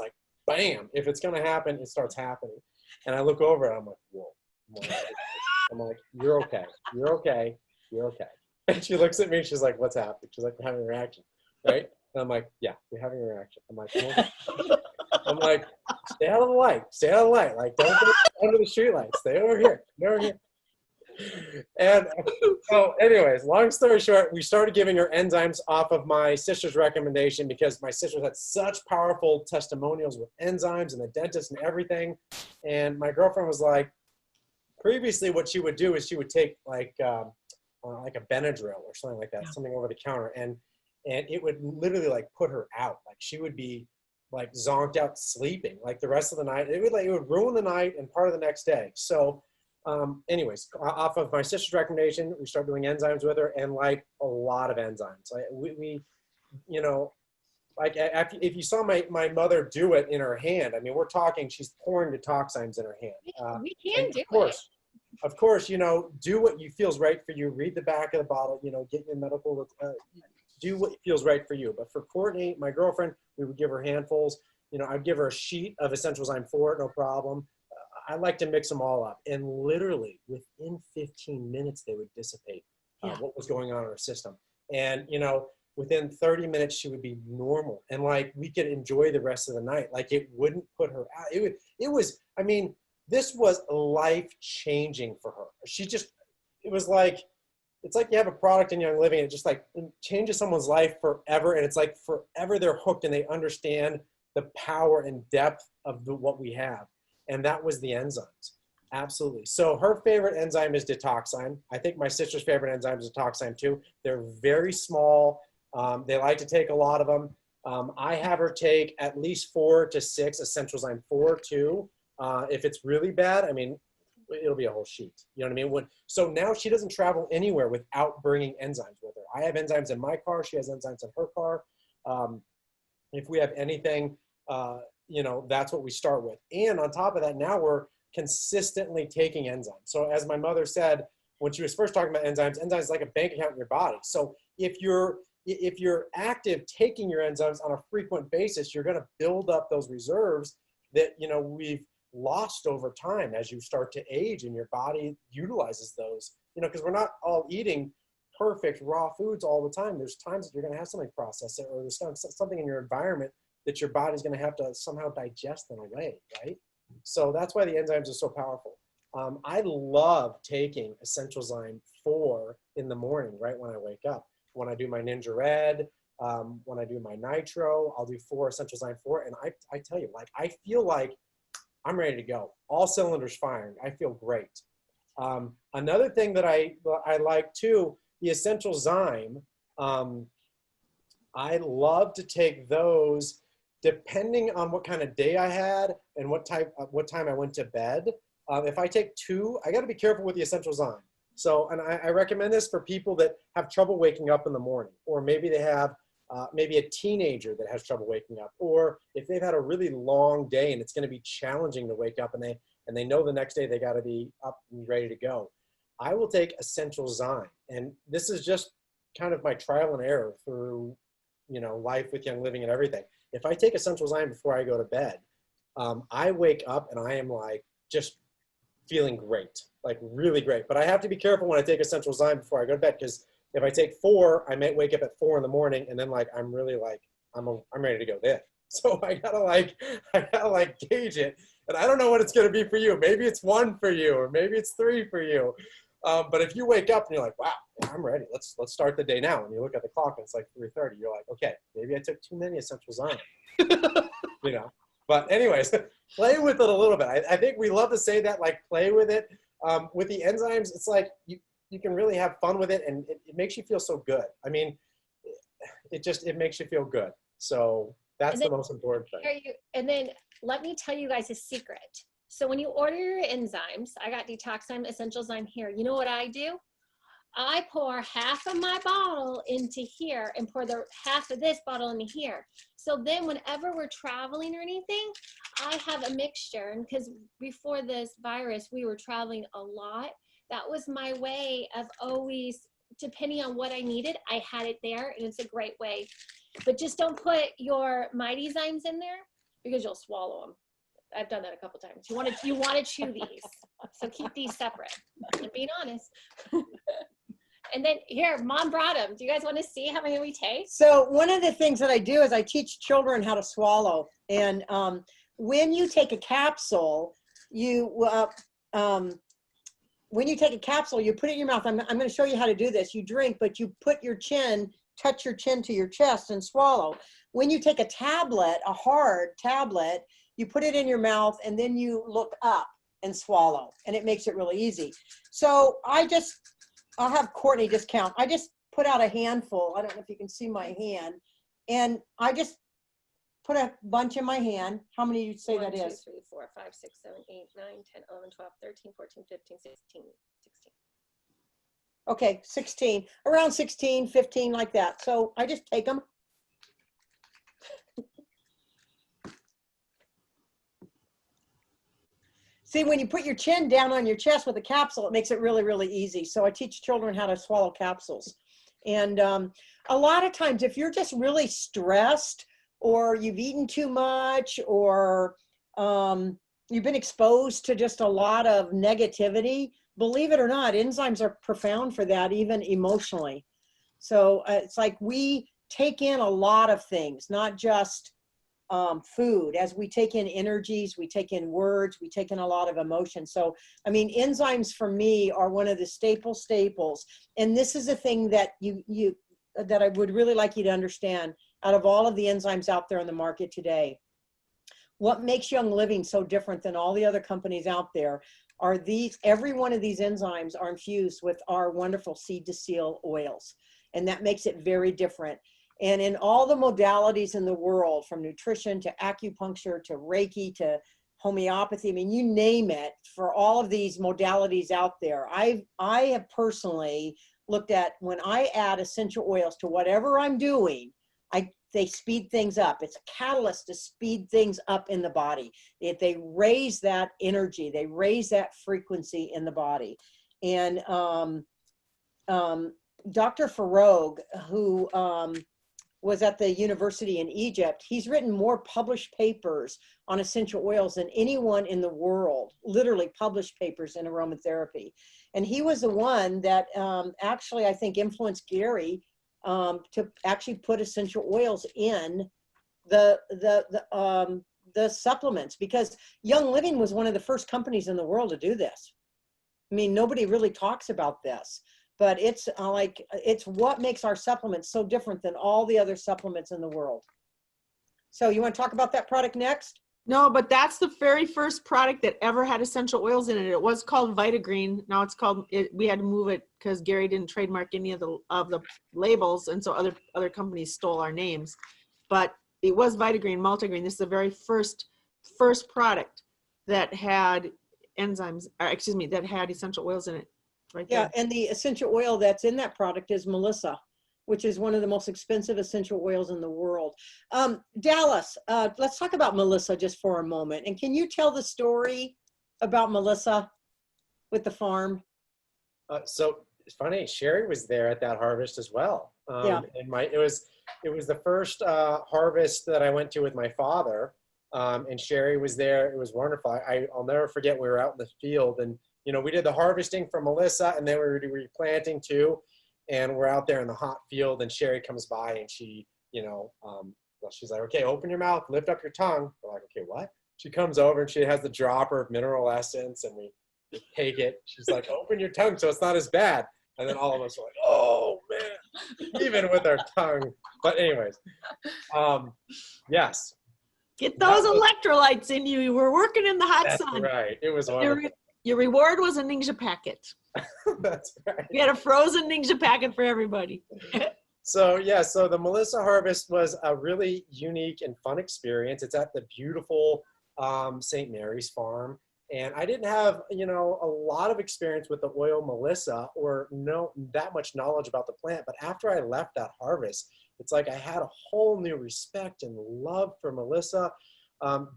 bam! If it's gonna happen, it starts happening. And I look over, and I'm like, "Whoa!" I'm like, "You're okay. You're okay. You're okay." And she looks at me. She's like, "What's happening?" She's like, "We're having a reaction, right?" And I'm like, "Yeah, we're having a reaction." I'm like, "I'm like, stay out of the light. Stay out of the light. Don't go under the street light. Stay over here. Stay over here." And so, anyways, long story short, we started giving her enzymes off of my sister's recommendation because my sister had such powerful testimonials with enzymes and the dentist and everything. And my girlfriend was like, previously, what she would do is she would take a Benadryl or something like that, something over the counter, and it would literally put her out. She would be zonked out sleeping the rest of the night. It would ruin the night and part of the next day. So, anyways, off of my sister's recommendation, we started doing enzymes with her, and a lot of enzymes. If you saw my mother do it in her hand, I mean, we're talking, she's pouring detoxines in her hand. We can do it. Of course, do what you feels right for you. Read the back of the bottle, get your medical, do what feels right for you. But for Courtney, my girlfriend, we would give her handfuls. I'd give her a sheet of Essential Zyme 4, no problem. I like to mix them all up. And literally within 15 minutes, they would dissipate what was going on in her system. And, within 30 minutes, she would be normal. And we could enjoy the rest of the night. It wouldn't put her out. It was, I mean, this was life-changing for her. It was it's like you have a product in Young Living, it just like changes someone's life forever. And it's like forever they're hooked and they understand the power and depth of what we have. And that was the enzymes. Absolutely. So her favorite enzyme is Detoxine. I think my sister's favorite enzyme is Detoxine too. They're very small. They like to take a lot of them. I have her take at least 4 to 6 Essentialzyme 4 too. If it's really bad, I mean, it'll be a whole sheet. You know what I mean? So now she doesn't travel anywhere without bringing enzymes with her. I have enzymes in my car. She has enzymes in her car. If we have anything, you know, that's what we start with. And on top of that, now we're consistently taking enzymes. So as my mother said, when she was first talking about enzymes, enzymes is like a bank account in your body. So if you're active taking your enzymes on a frequent basis, you're going to build up those reserves that, you know, we've lost over time as you start to age and your body utilizes those, you know, because we're not all eating perfect raw foods all the time. There's times that you're going to have something processed or there's something in your environment that your body's going to have to somehow digest in a way, right? So that's why the enzymes are so powerful. I love taking Essentialzyme 4 in the morning, right when I wake up. When I do my Ninja Red, when I do my Nitro, I'll do 4 Essentialzyme 4. And I tell you, like, I feel like I'm ready to go. All cylinders firing. I feel great. Another thing that I like too, the Essentialzyme, I love to take those depending on what kind of day I had and what time I went to bed. If I take 2, I got to be careful with the Essentialzyme. So, and I recommend this for people that have trouble waking up in the morning, or maybe they have maybe a teenager that has trouble waking up, or if they've had a really long day and it's going to be challenging to wake up and they know the next day they got to be up and ready to go. I will take Essentialzyme, and this is just kind of my trial and error through, you know, life with Young Living and everything. If I take Essentialzyme before I go to bed, I wake up and I am like just feeling great, like really great. But I have to be careful when I take Essentialzyme before I go to bed, because if I take 4, I might wake up at 4 in the morning and then like I'm really like I'm ready to go then. So I gotta like gauge it, and I don't know what it's gonna be for you. Maybe it's 1 for you, or maybe it's 3 for you. But if you wake up and you're like, wow, I'm ready. Let's start the day now. And you look at the clock and it's like 3:30. You're like, okay, maybe I took too many Essentialzyme. You know. But anyways, play with it a little bit. I think we love to say that, like, play with it. With the enzymes, it's like you can really have fun with it, and it makes you feel so good. I mean, it makes you feel good. So that's the most important thing. And then let me tell you guys a secret. So when you order your enzymes, I got Detoxzyme, Essentialzyme here. You know what I do? I pour half of my bottle into here and pour the half of this bottle into here. So then whenever we're traveling or anything, I have a mixture. And because before this virus, we were traveling a lot. That was my way of always, depending on what I needed, I had it there, and it's a great way. But just don't put your Mightyzymes in there because you'll swallow them. I've done that a couple times. You want to chew these, so keep these separate. I'm being honest. And then here, Mom brought them. Do you guys want to see how many we take? So one of the things that I do is I teach children how to swallow. And when you take a capsule, when you take a capsule, you put it in your mouth. I'm going to show you how to do this. You drink, but you put your chin, touch your chin to your chest and swallow. When you take a tablet, a hard tablet, you put it in your mouth and then you look up and swallow, and it makes it really easy. So I'll have Courtney just count. I just put out a handful. I don't know if you can see my hand. And I just put a bunch in my hand. How many do you say 1, that 2, is? 3, 4, 5, 6, 7, 8, 9, 10, 11, 12, 13, 14, 15, 16, 16. Okay, 16. Around 16, 15, like that. So I just take them. See, when you put your chin down on your chest with a capsule, it makes it really, really easy. So I teach children how to swallow capsules. And a lot of times, if you're just really stressed, or you've eaten too much, or you've been exposed to just a lot of negativity, believe it or not, enzymes are profound for that, even emotionally. So it's like we take in a lot of things, not just food. As we take in energies, we take in words, we take in a lot of emotion. So, I mean, enzymes for me are one of the staples. And this is a thing that that I would really like you to understand. Out of all of the enzymes out there in the market today, what makes Young Living so different than all the other companies out there are every one of these enzymes are infused with our wonderful seed to seal oils. And that makes it very different. And in all the modalities in the world, from nutrition to acupuncture to Reiki to homeopathy, I mean, you name it, for all of these modalities out there, I have personally looked at, when I add essential oils to whatever I'm doing, they speed things up. It's a catalyst to speed things up in the body. They raise that energy, they raise that frequency in the body. And Dr. Farog, who was at the university in Egypt, he's written more published papers on essential oils than anyone in the world, literally published papers in aromatherapy. And he was the one that actually, I think, influenced Gary to actually put essential oils in the supplements, because Young Living was one of the first companies in the world to do this. I mean, nobody really talks about this, but it's it's what makes our supplements so different than all the other supplements in the world. So you want to talk about that product next? No, but that's the very first product that ever had essential oils in it. It was called Vitagreen. Now it's called, we had to move it because Gary didn't trademark any of the labels, and so other companies stole our names. But it was Vitagreen, Multigreen. This is the very first product that had enzymes, or excuse me, that had essential oils in it. Right there. Yeah, and the essential oil that's in that product is Melissa, which is one of the most expensive essential oils in the world. Dallas, let's talk about Melissa just for a moment. And can you tell the story about Melissa with the farm? So it's funny, Cherie was there at that harvest as well. Yeah. And it was the first harvest that I went to with my father, and Cherie was there. It was wonderful. I'll never forget, we were out in the field, and we did the harvesting for Melissa, and then we were replanting too. And we're out there in the hot field, and Cherie comes by, and she, she's like, okay, open your mouth, lift up your tongue. We're like, okay, what? She comes over, and she has the dropper of mineral essence, and we take it. She's like, open your tongue so it's not as bad. And then all of us are like, oh man, even with our tongue. But anyways, yes. Get those electrolytes in you. You were working in the hot sun. That's right. It was wonderful. Your reward was a Ninja packet. That's right. We had a frozen Ninja packet for everybody. So the Melissa harvest was a really unique and fun experience. It's at the beautiful St. Mary's farm. And I didn't have, a lot of experience with the oil Melissa or that much knowledge about the plant. But after I left that harvest, it's like I had a whole new respect and love for Melissa.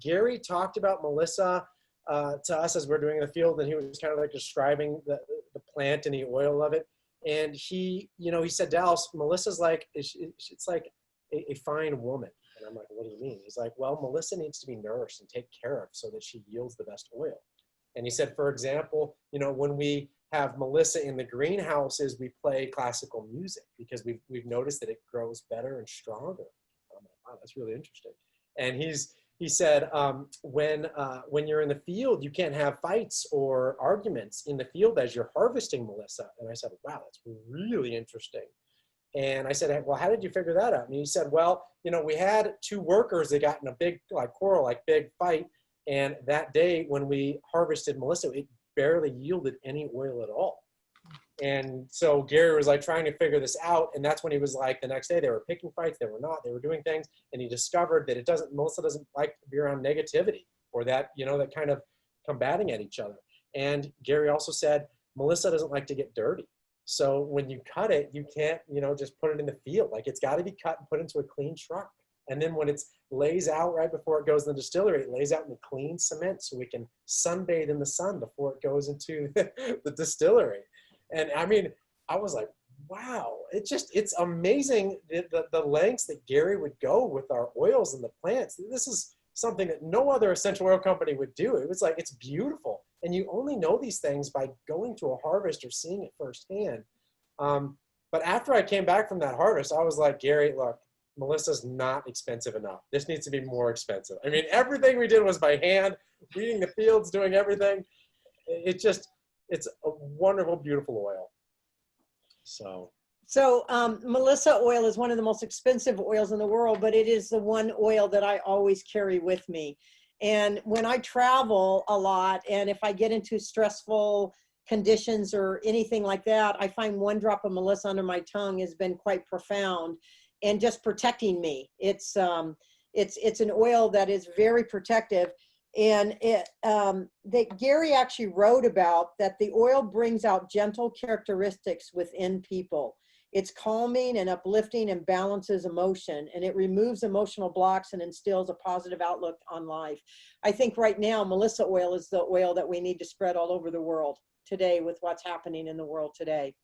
Gary talked about Melissa to us as we're doing in the field, and he was kind of like describing the plant and the oil of it. And he said, Dallas, Melissa's like, it's like a fine woman. And I'm like, what do you mean? He's like, well, Melissa needs to be nourished and taken care of so that she yields the best oil. And he said, for example, when we have Melissa in the greenhouses, we play classical music because we've noticed that it grows better and stronger. I'm like, wow, that's really interesting. And he said, when you're in the field, you can't have fights or arguments in the field as you're harvesting Melissa. And I said, wow, that's really interesting. And I said, well, how did you figure that out? And he said, well, we had two workers that got in a big big fight. And that day when we harvested Melissa, it barely yielded any oil at all. And so Gary was like trying to figure this out. And that's when he was like, the next day they were picking fights, they were not, they were doing things. And he discovered that Melissa doesn't like to be around negativity or that, that kind of combating at each other. And Gary also said, Melissa doesn't like to get dirty. So when you cut it, you can't, just put it in the field. Like it's got to be cut and put into a clean truck. And then when it lays out right before it goes in the distillery, it lays out in the clean cement so we can sunbathe in the sun before it goes into the distillery. And I mean, I was like, wow, it's amazing the lengths that Gary would go with our oils and the plants. This is something that no other essential oil company would do. It was like, it's beautiful. And you only know these things by going to a harvest or seeing it firsthand. But after I came back from that harvest, I was like, Gary, look, Melissa's not expensive enough. This needs to be more expensive. I mean, everything we did was by hand, weeding the fields, doing everything. It's a wonderful, beautiful oil. So Melissa oil is one of the most expensive oils in the world, but it is the one oil that I always carry with me. And when I travel a lot, and if I get into stressful conditions or anything like that, I find one drop of Melissa under my tongue has been quite profound and just protecting me. It's an oil that is very protective. And Gary actually wrote about that the oil brings out gentle characteristics within people. It's calming and uplifting and balances emotion, and it removes emotional blocks and instills a positive outlook on life. I think right now, Melissa oil is the oil that we need to spread all over the world today with what's happening in the world today.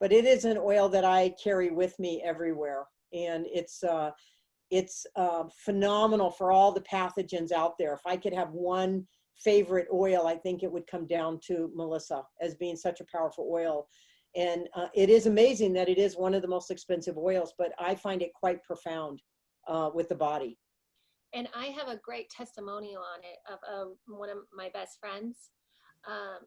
But it is an oil that I carry with me everywhere. And it's phenomenal for all the pathogens out there. If I could have one favorite oil, I think it would come down to Melissa as being such a powerful oil. And it is amazing that it is one of the most expensive oils, but I find it quite profound with the body. And I have a great testimonial on it of one of my best friends.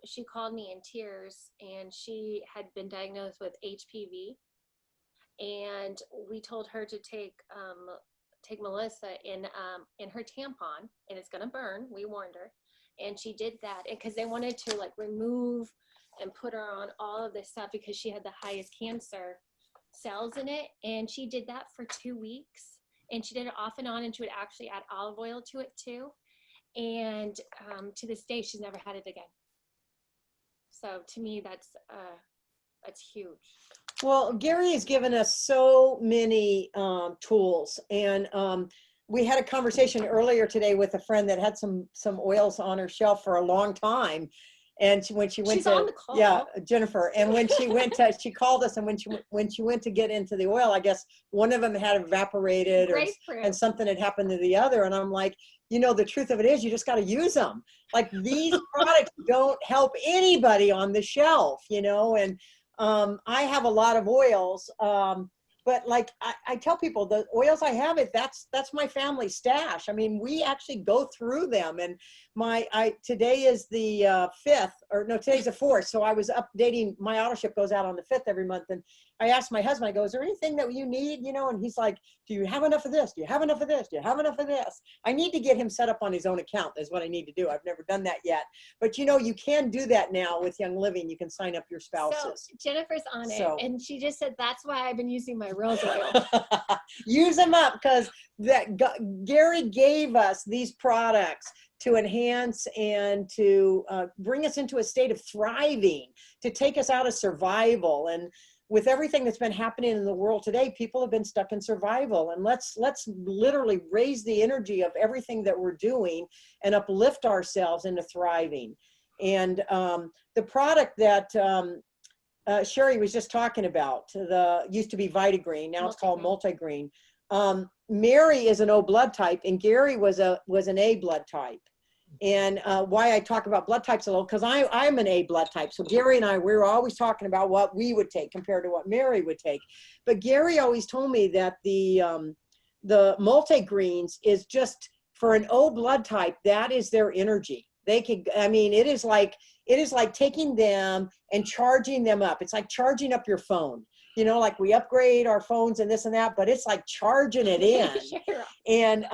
She called me in tears, and she had been diagnosed with HPV. And we told her to take Melissa in her tampon, and it's gonna burn. We warned her, and she did that because they wanted to like remove and put her on all of this stuff because she had the highest cancer cells in it. And she did that for 2 weeks, and she did it off and on, and she would actually add olive oil to it too. And to this day, she's never had it again. So to me, that's huge. Well, Gary has given us so many tools, and we had a conversation earlier today with a friend that had some oils on her shelf for a long time. And when she went She's on the call. yeah, Jennifer, and when she went to, she called us, and when she went to get into the oil, I guess one of them had evaporated, and something had happened to the other. And I'm like, you know, the truth of it is, you just got to use them. Like, these products don't help anybody on the shelf, you know. And I have a lot of oils, but like I tell people, the oils I have, that's my family stash. I mean, we actually go through them. And today is the 5th, or no, today's the 4th. So I was updating, my auto ship goes out on the 5th every month. And I asked my husband, I go, is there anything that you need, you know? And he's like, do you have enough of this? Do you have enough of this? Do you have enough of this? I need to get him set up on his own account is what I need to do. I've never done that yet. But you know, you can do that now with Young Living. You can sign up your spouses. So Jennifer's on it, and she just said, that's why I've been using my rose oil. Use them up, because Gary gave us these products to enhance and to bring us into a state of thriving, to take us out of survival. And with everything that's been happening in the world today, people have been stuck in survival. And let's literally raise the energy of everything that we're doing and uplift ourselves into thriving. And the product that Cherie was just talking about, used to be Vitagreen, now it's called Multigreen. Mary is an O blood type, and Gary was an A blood type. And why I talk about blood types a little, because I'm an A blood type. So Gary and I, we were always talking about what we would take compared to what Mary would take. But Gary always told me that the multigreens is just, for an O blood type, that is their energy. They could, I mean, it is like taking them and charging them up. It's like charging up your phone. You know, like we upgrade our phones and this and that, but it's like charging it in. Sure. And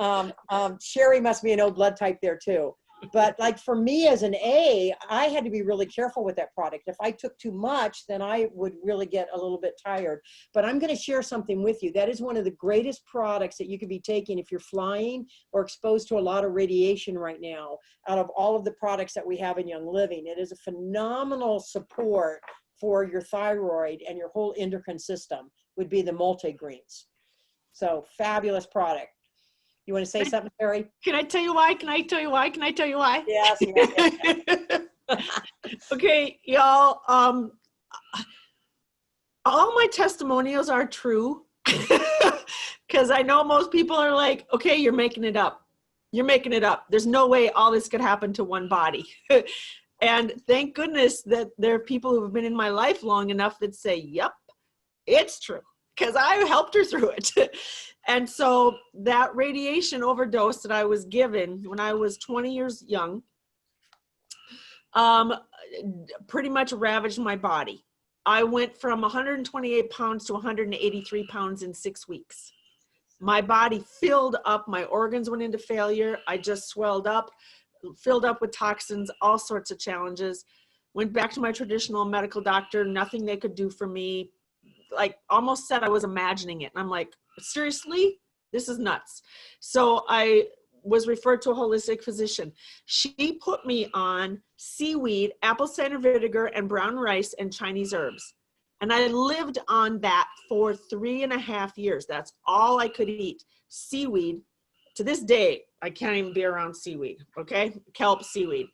Cherie must be an O blood type there too. But like for me as an A, I had to be really careful with that product. If I took too much, then I would really get a little bit tired. But I'm going to share something with you. That is one of the greatest products that you could be taking if you're flying or exposed to a lot of radiation right now. Out of all of the products that we have in Young Living, it is a phenomenal support for your thyroid and your whole endocrine system, would be the multigreens. So fabulous product. You want to say something, Cherie? Can I tell you why? Can I tell you why? Can I tell you why? Yes. Okay, y'all. All my testimonials are true, because I know most people are like, okay, you're making it up. You're making it up. There's no way all this could happen to one body. And thank goodness that there are people who have been in my life long enough that say, yep, it's true. because I helped her through it. And so that radiation overdose that I was given when I was 20 years young, pretty much ravaged my body. I went from 128 pounds to 183 pounds in 6 weeks. My body filled up, my organs went into failure. I just swelled up, filled up with toxins, all sorts of challenges. Went back to my traditional medical doctor, nothing they could do for me. Like almost said I was imagining it. And I'm like, seriously? This is nuts. So I was referred to a holistic physician. She put me on seaweed, apple cider vinegar, and brown rice and Chinese herbs. And I lived on that for 3.5 years. That's all I could eat. Seaweed. To this day, I can't even be around seaweed, okay? Kelp seaweed.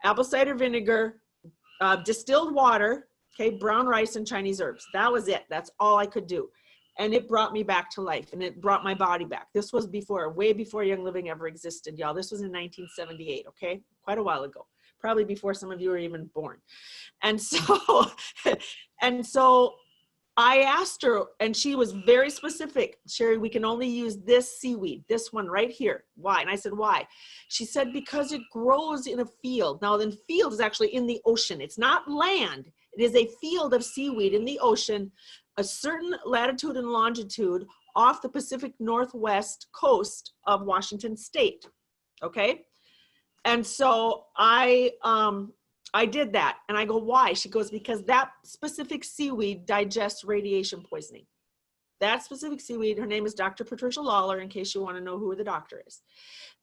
Apple cider vinegar, distilled water, okay, brown rice and Chinese herbs. That was it. That's all I could do. And it brought me back to life, and it brought my body back. This was before, way before Young Living ever existed, y'all. This was in 1978, okay? Quite a while ago. Probably before some of you were even born. And so, I asked her, and she was very specific. Cherie, we can only use this seaweed, this one right here. Why? And I said, why? She said, because it grows in a field. Now, the field is actually in the ocean. It's not land. It is a field of seaweed in the ocean, a certain latitude and longitude off the Pacific Northwest coast of Washington State. Okay. And so I did that, and I go, why? She goes, because that specific seaweed digests radiation poisoning. That specific seaweed, her name is Dr. Patricia Lawler, in case you want to know who the doctor is.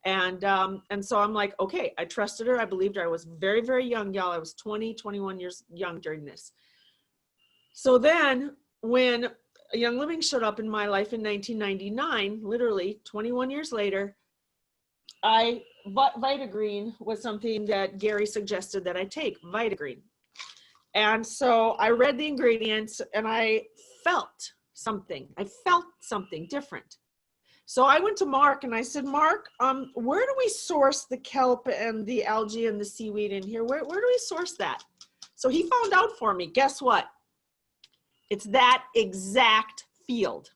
And so I'm like, okay, I trusted her. I believed her. I was very, very young, y'all. I was 20, 21 years young during this. So then when Young Living showed up in my life in 1999, literally 21 years later, Vitagreen was something that Gary suggested that I take, Vitagreen. And so I read the ingredients and I felt something. I felt something different. So I went to Mark and I said, Mark, where do we source the kelp and the algae and the seaweed in here? Where do we source that? So he found out for me. Guess what? It's that exact field.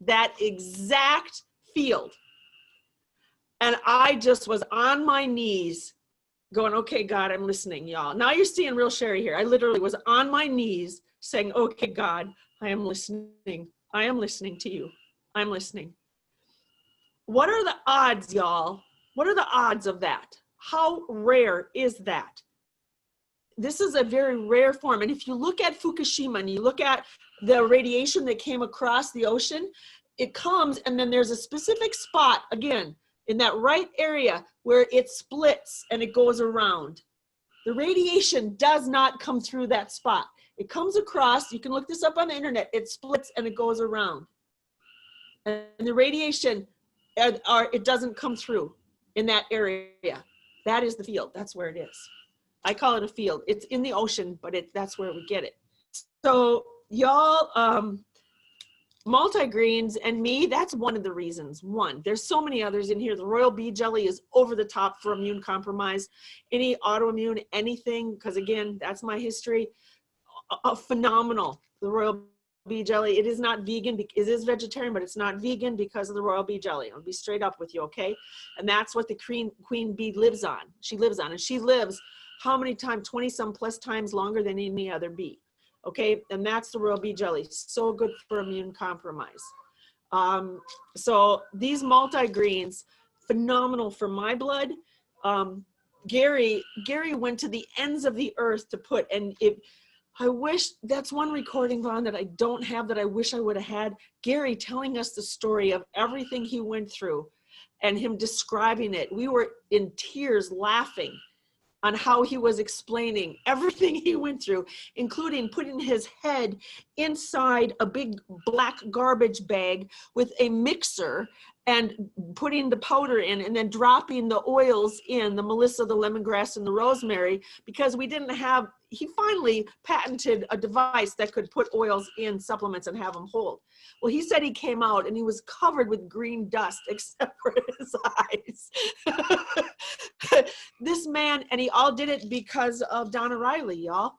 That exact field. And I just was on my knees going, okay, God, I'm listening, y'all. Now you're seeing real Cherie here. I literally was on my knees saying, okay, God, I am listening. I am listening to you. I'm listening. What are the odds, y'all? What are the odds of that? How rare is that? This is a very rare form. And if you look at Fukushima and you look at the radiation that came across the ocean, it comes and then there's a specific spot, again, in that right area where it splits and it goes around. The radiation does not come through that spot. It comes across, you can look this up on the internet, it splits and it goes around. And the radiation, it doesn't come through in that area. That is the field, that's where it is. I call it a field. It's in the ocean, but that's where we get it. So y'all, multigreens and me, that's one of the reasons. One, there's so many others in here. The royal bee jelly is over the top for immune compromise. Any autoimmune, anything, because again, that's my history. Phenomenal. The royal bee jelly, it is not vegan. It is vegetarian, but it's not vegan because of the royal bee jelly. I'll be straight up with you, okay? And that's what the queen bee lives on. She lives on, and she lives how many times? 20 some plus times longer than any other bee. Okay, and that's the royal bee jelly. So good for immune compromise. So these multigreens, phenomenal for my blood. Gary went to the ends of the earth to put, and I wish, that's one recording, Vaughan, that I don't have that I wish I would have had. Gary telling us the story of everything he went through and him describing it. We were in tears laughing on how he was explaining everything he went through, including putting his head inside a big black garbage bag with a mixer and putting the powder in and then dropping the oils in, the Melissa, the lemongrass, and the rosemary, because we didn't have, he finally patented a device that could put oils in supplements and have them hold. Well, he said he came out and he was covered with green dust except for his eyes. This man, and he all did it because of Donna Riley, y'all.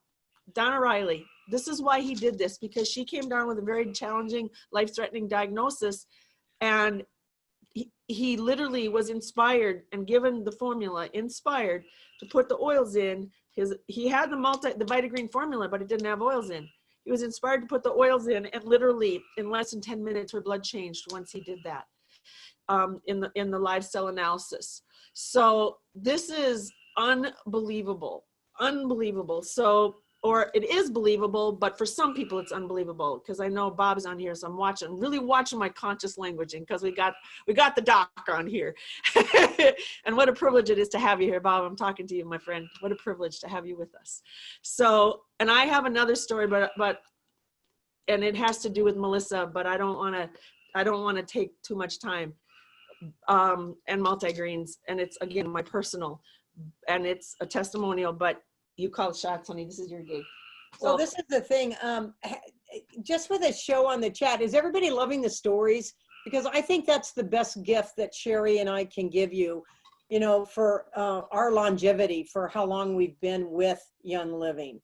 Donna Riley. This is why he did this, because she came down with a very challenging, life-threatening diagnosis. And he literally was inspired and given the formula, inspired to put the oils in. He had the Vitagreen formula, but it didn't have oils in. He was inspired to put the oils in, and literally in less than 10 minutes, her blood changed once he did that in the live cell analysis. So this is unbelievable, unbelievable. So, or it is believable, but for some people it's unbelievable, because I know Bob's on here, so I'm really watching my conscious languaging, because we got the doc on here. And what a privilege it is to have you here, Bob. I'm talking to you, my friend. What a privilege to have you with us. So, and I have another story, but and it has to do with Melissa, but I don't want to take too much time. And multigreens, and it's, again, my personal, and it's a testimonial, but you call the shots, honey. This is your gig. So, well, this is the thing. Just with a show on the chat, is everybody loving the stories? Because I think that's the best gift that Cherie and I can give you, you know, for our longevity, for how long we've been with Young Living.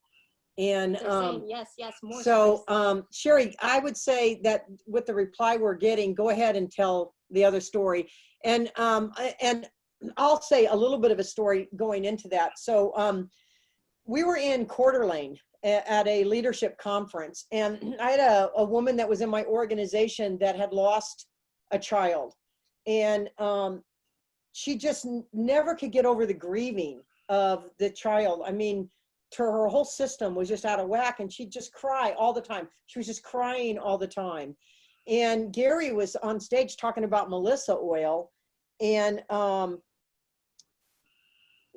And yes, more. so, Cherie, I would say that with the reply we're getting, go ahead and tell the other story. And I'll say a little bit of a story going into that. So, we were in Coeur d'Alene at a leadership conference, and I had a woman that was in my organization that had lost a child, and she just never could get over the grieving of the child. I mean, her whole system was just out of whack, and she'd just cry all the time. She was just crying all the time. And Gary was on stage talking about Melissa oil, and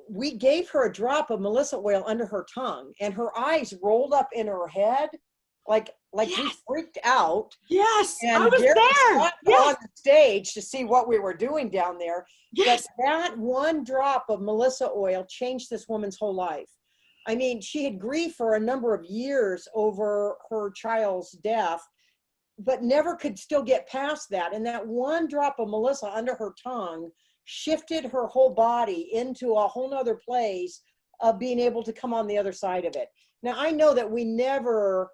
we gave her a drop of Melissa oil under her tongue, and her eyes rolled up in her head, like yes. we freaked out. Yes, and I was Gary there. Yes. on the stage to see what we were doing down there. Yes. But that one drop of Melissa oil changed this woman's whole life. I mean, she had grieved for a number of years over her child's death, but never could still get past that. And that one drop of Melissa under her tongue shifted her whole body into a whole nother place of being able to come on the other side of it. Now, I know that we never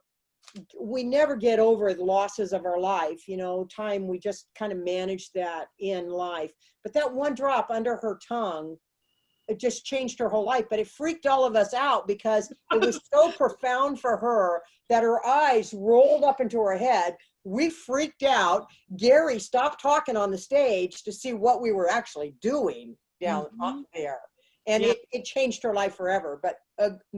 get over the losses of our life, you know, time, we just kind of manage that in life. But that one drop under her tongue, it just changed her whole life. But it freaked all of us out because it was so profound for her that her eyes rolled up into her head. We freaked out. Gary stopped talking on the stage to see what we were actually doing down up there. And it changed her life forever. But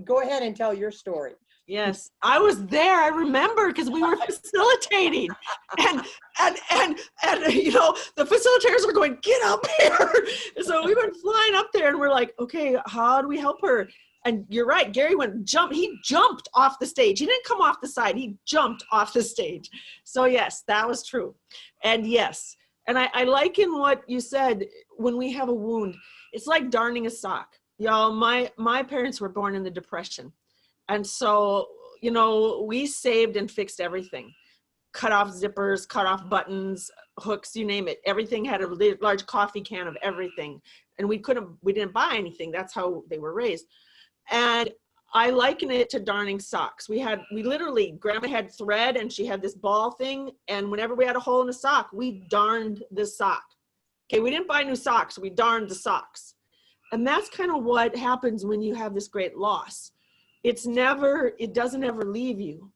go ahead and tell your story. Yes, I was there. I remember, because we were facilitating, and you know, the facilitators were going, "Get up here!" So we went flying up there, and we're like, "Okay, how do we help her?" And you're right, Gary he jumped off the stage. He didn't come off the side. He jumped off the stage. So yes, that was true. And yes, and I liken what you said, when we have a wound, it's like darning a sock. Y'all, my parents were born in the Depression. And so, you know, we saved and fixed everything. Cut off zippers, cut off buttons, hooks, you name it. Everything had a large coffee can of everything. And we didn't buy anything. That's how they were raised. And I liken it to darning socks. We literally, Grandma had thread, and she had this ball thing. And whenever we had a hole in the sock, we darned the sock. Okay, we didn't buy new socks. We darned the socks. And that's kind of what happens when you have this great loss. It doesn't ever leave you,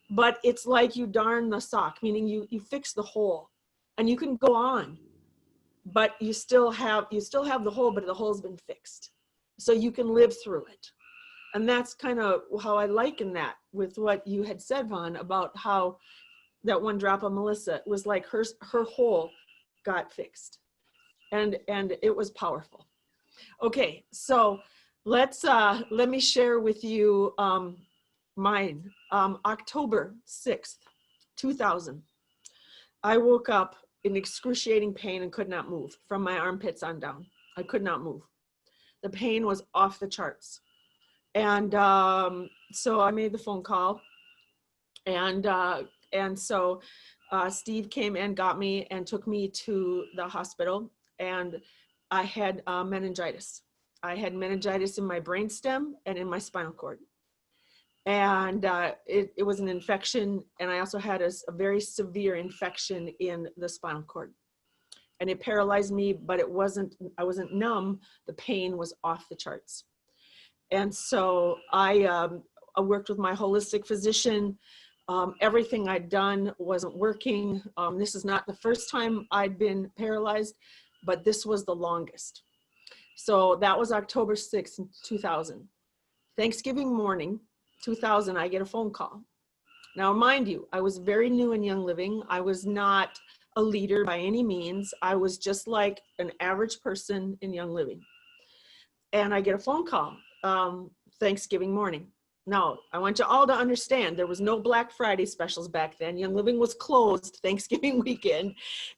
but it's like you darn the sock, meaning you fix the hole, and you can go on, but you still have the hole, but the hole's been fixed. So you can live through it. And that's kind of how I liken that with what you had said, Vaughan, about how that one drop of Melissa was like her hole got fixed, and it was powerful. Okay, so let me share with you mine. October 6th, 2000. I woke up in excruciating pain and could not move from my armpits on down. I could not move. The pain was off the charts. And so I made the phone call, and so Steve came and got me and took me to the hospital, and I had meningitis. I had meningitis in my brainstem and in my spinal cord. And it was an infection. And I also had a very severe infection in the spinal cord. And it paralyzed me, but I wasn't numb. The pain was off the charts. And so I worked with my holistic physician. Everything I'd done wasn't working. This is not the first time I'd been paralyzed, but this was the longest. So that was October 6th, 2000. Thanksgiving morning, 2000, I get a phone call. Now, mind you, I was very new in Young Living. I was not a leader by any means. I was just like an average person in Young Living. And I get a phone call Thanksgiving morning. Now, I want you all to understand, there was no Black Friday specials back then. Young Living was closed Thanksgiving weekend.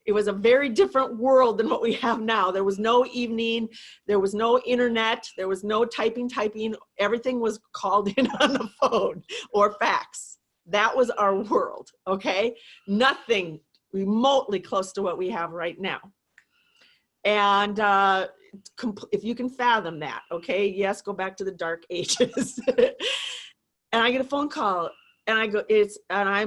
It was a very different world than what we have now. There was no evening, there was no internet, there was no typing. Everything was called in on the phone or fax. That was our world, okay? Nothing remotely close to what we have right now. And if you can fathom that, okay? Yes, go back to the dark ages. And I get a phone call, and I go,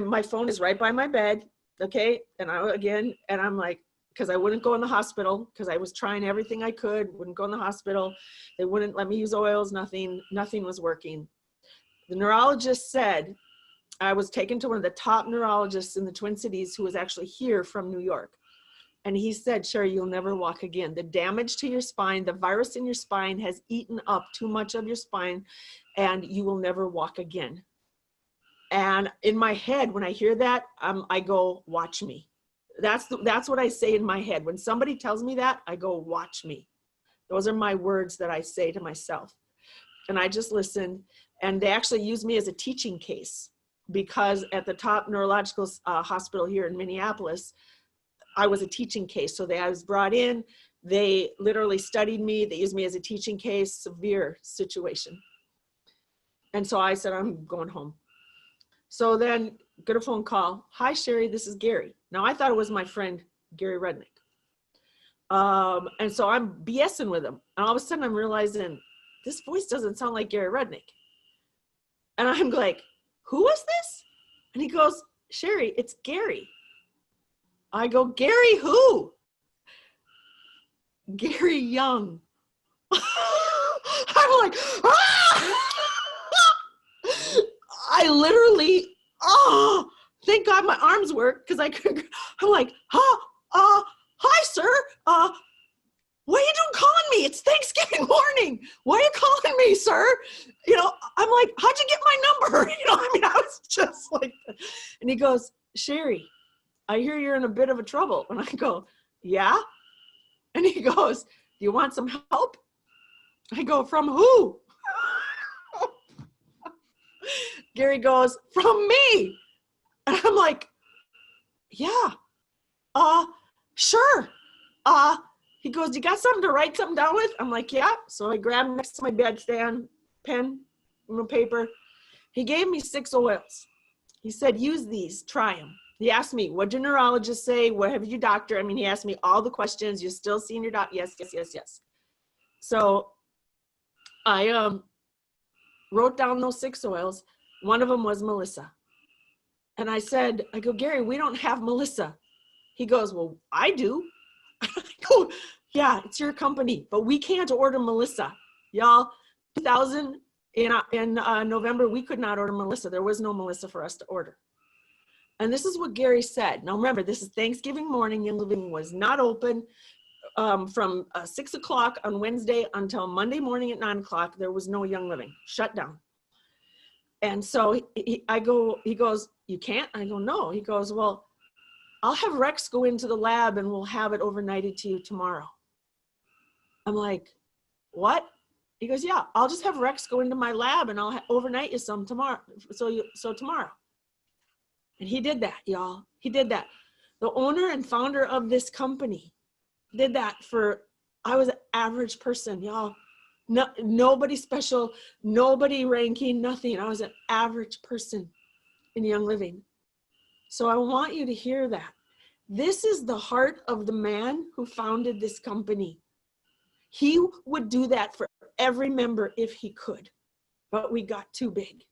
my phone is right by my bed, okay? And I'm like, because I wouldn't go in the hospital, because I was trying everything I could, wouldn't go in the hospital. They wouldn't let me use oils, nothing was working. The neurologist said, I was taken to one of the top neurologists in the Twin Cities who was actually here from New York. And he said, Cherie, you'll never walk again. The damage to your spine, the virus in your spine has eaten up too much of your spine, and you will never walk again. And in my head, when I hear that, I go, watch me. That's what I say in my head. When somebody tells me that, I go, watch me. Those are my words that I say to myself. And I just listened. And they actually used me as a teaching case, because at the top neurological hospital here in Minneapolis, I was a teaching case. So I was brought in, they literally studied me. They used me as a teaching case, severe situation. And so I said, I'm going home. So then get a phone call. Hi, Cherie, this is Gary. Now I thought it was my friend, Gary Rudnick. And so I'm BSing with him. And all of a sudden I'm realizing this voice doesn't sound like Gary Rudnick. And I'm like, who is this? And he goes, Cherie, it's Gary. I go, Gary who? Gary Young. I'm like, ah! I literally, thank God my arms work, because I'm like, hi, sir. What are you doing calling me? It's Thanksgiving morning. Why are you calling me, sir? You know, I'm like, how'd you get my number? You know, I mean, I was just like, and he goes, Cherie, I hear you're in a bit of a trouble. And I go, yeah. And he goes, do you want some help? I go, from who? Gary goes, from me. And I'm like, yeah, sure. He goes, you got something to write something down with? I'm like, yeah. So I grabbed next to my bedstand, pen, paper. He gave me 6 oils. He said, use these, try them. He asked me, what'd your neurologist say? What have your doctor? I mean, he asked me all the questions. You're still seeing your doctor? Yes, yes, yes, yes. So I wrote down those 6 oils. One of them was Melissa. And I said, I go, Gary, we don't have Melissa. He goes, well, I do. I go, yeah, it's your company, but we can't order Melissa. Y'all, 2000 in November, we could not order Melissa. There was no Melissa for us to order. And this is what Gary said. Now remember, this is Thanksgiving morning. Young Living was not open from 6 o'clock on Wednesday until Monday morning at 9 o'clock. There was no Young Living, shut down. And so he goes, you can't? I go, no. He goes, well, I'll have Rex go into the lab and we'll have it overnighted to you tomorrow. I'm like, what? He goes, yeah, I'll just have Rex go into my lab and I'll overnight you some tomorrow. So tomorrow. And he did that, y'all. He did that. The owner and founder of this company did that I was an average person, y'all. No, nobody special, nobody ranking, nothing. I was an average person in Young Living. So I want you to hear that. This is the heart of the man who founded this company. He would do that for every member if he could, but we got too big.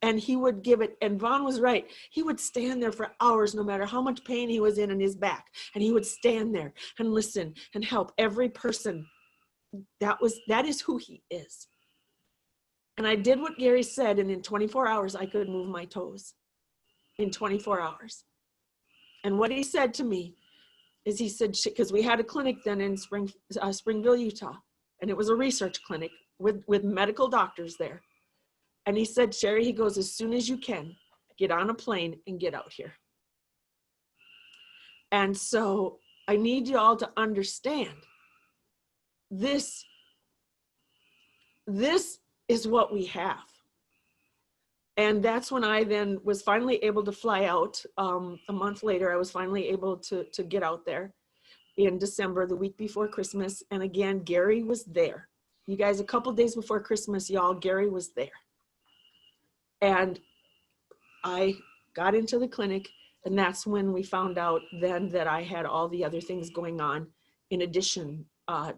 And he would give it, and Vaughan was right. He would stand there for hours, no matter how much pain he was in his back. And he would stand there and listen and help every person. That is who he is. And I did what Gary said, and in 24 hours, I could move my toes. In 24 hours. And what he said to me is, he said, because we had a clinic then in Springville, Utah, and it was a research clinic with medical doctors there. And he said, Cherie, he goes, as soon as you can, get on a plane and get out here. And so I need you all to understand this is what we have. And that's when I then was finally able to fly out. A month later, I was finally able to get out there in December, the week before Christmas. And again, Gary was there. You guys, a couple days before Christmas, y'all, Gary was there. And I got into the clinic, and that's when we found out then that I had all the other things going on in addition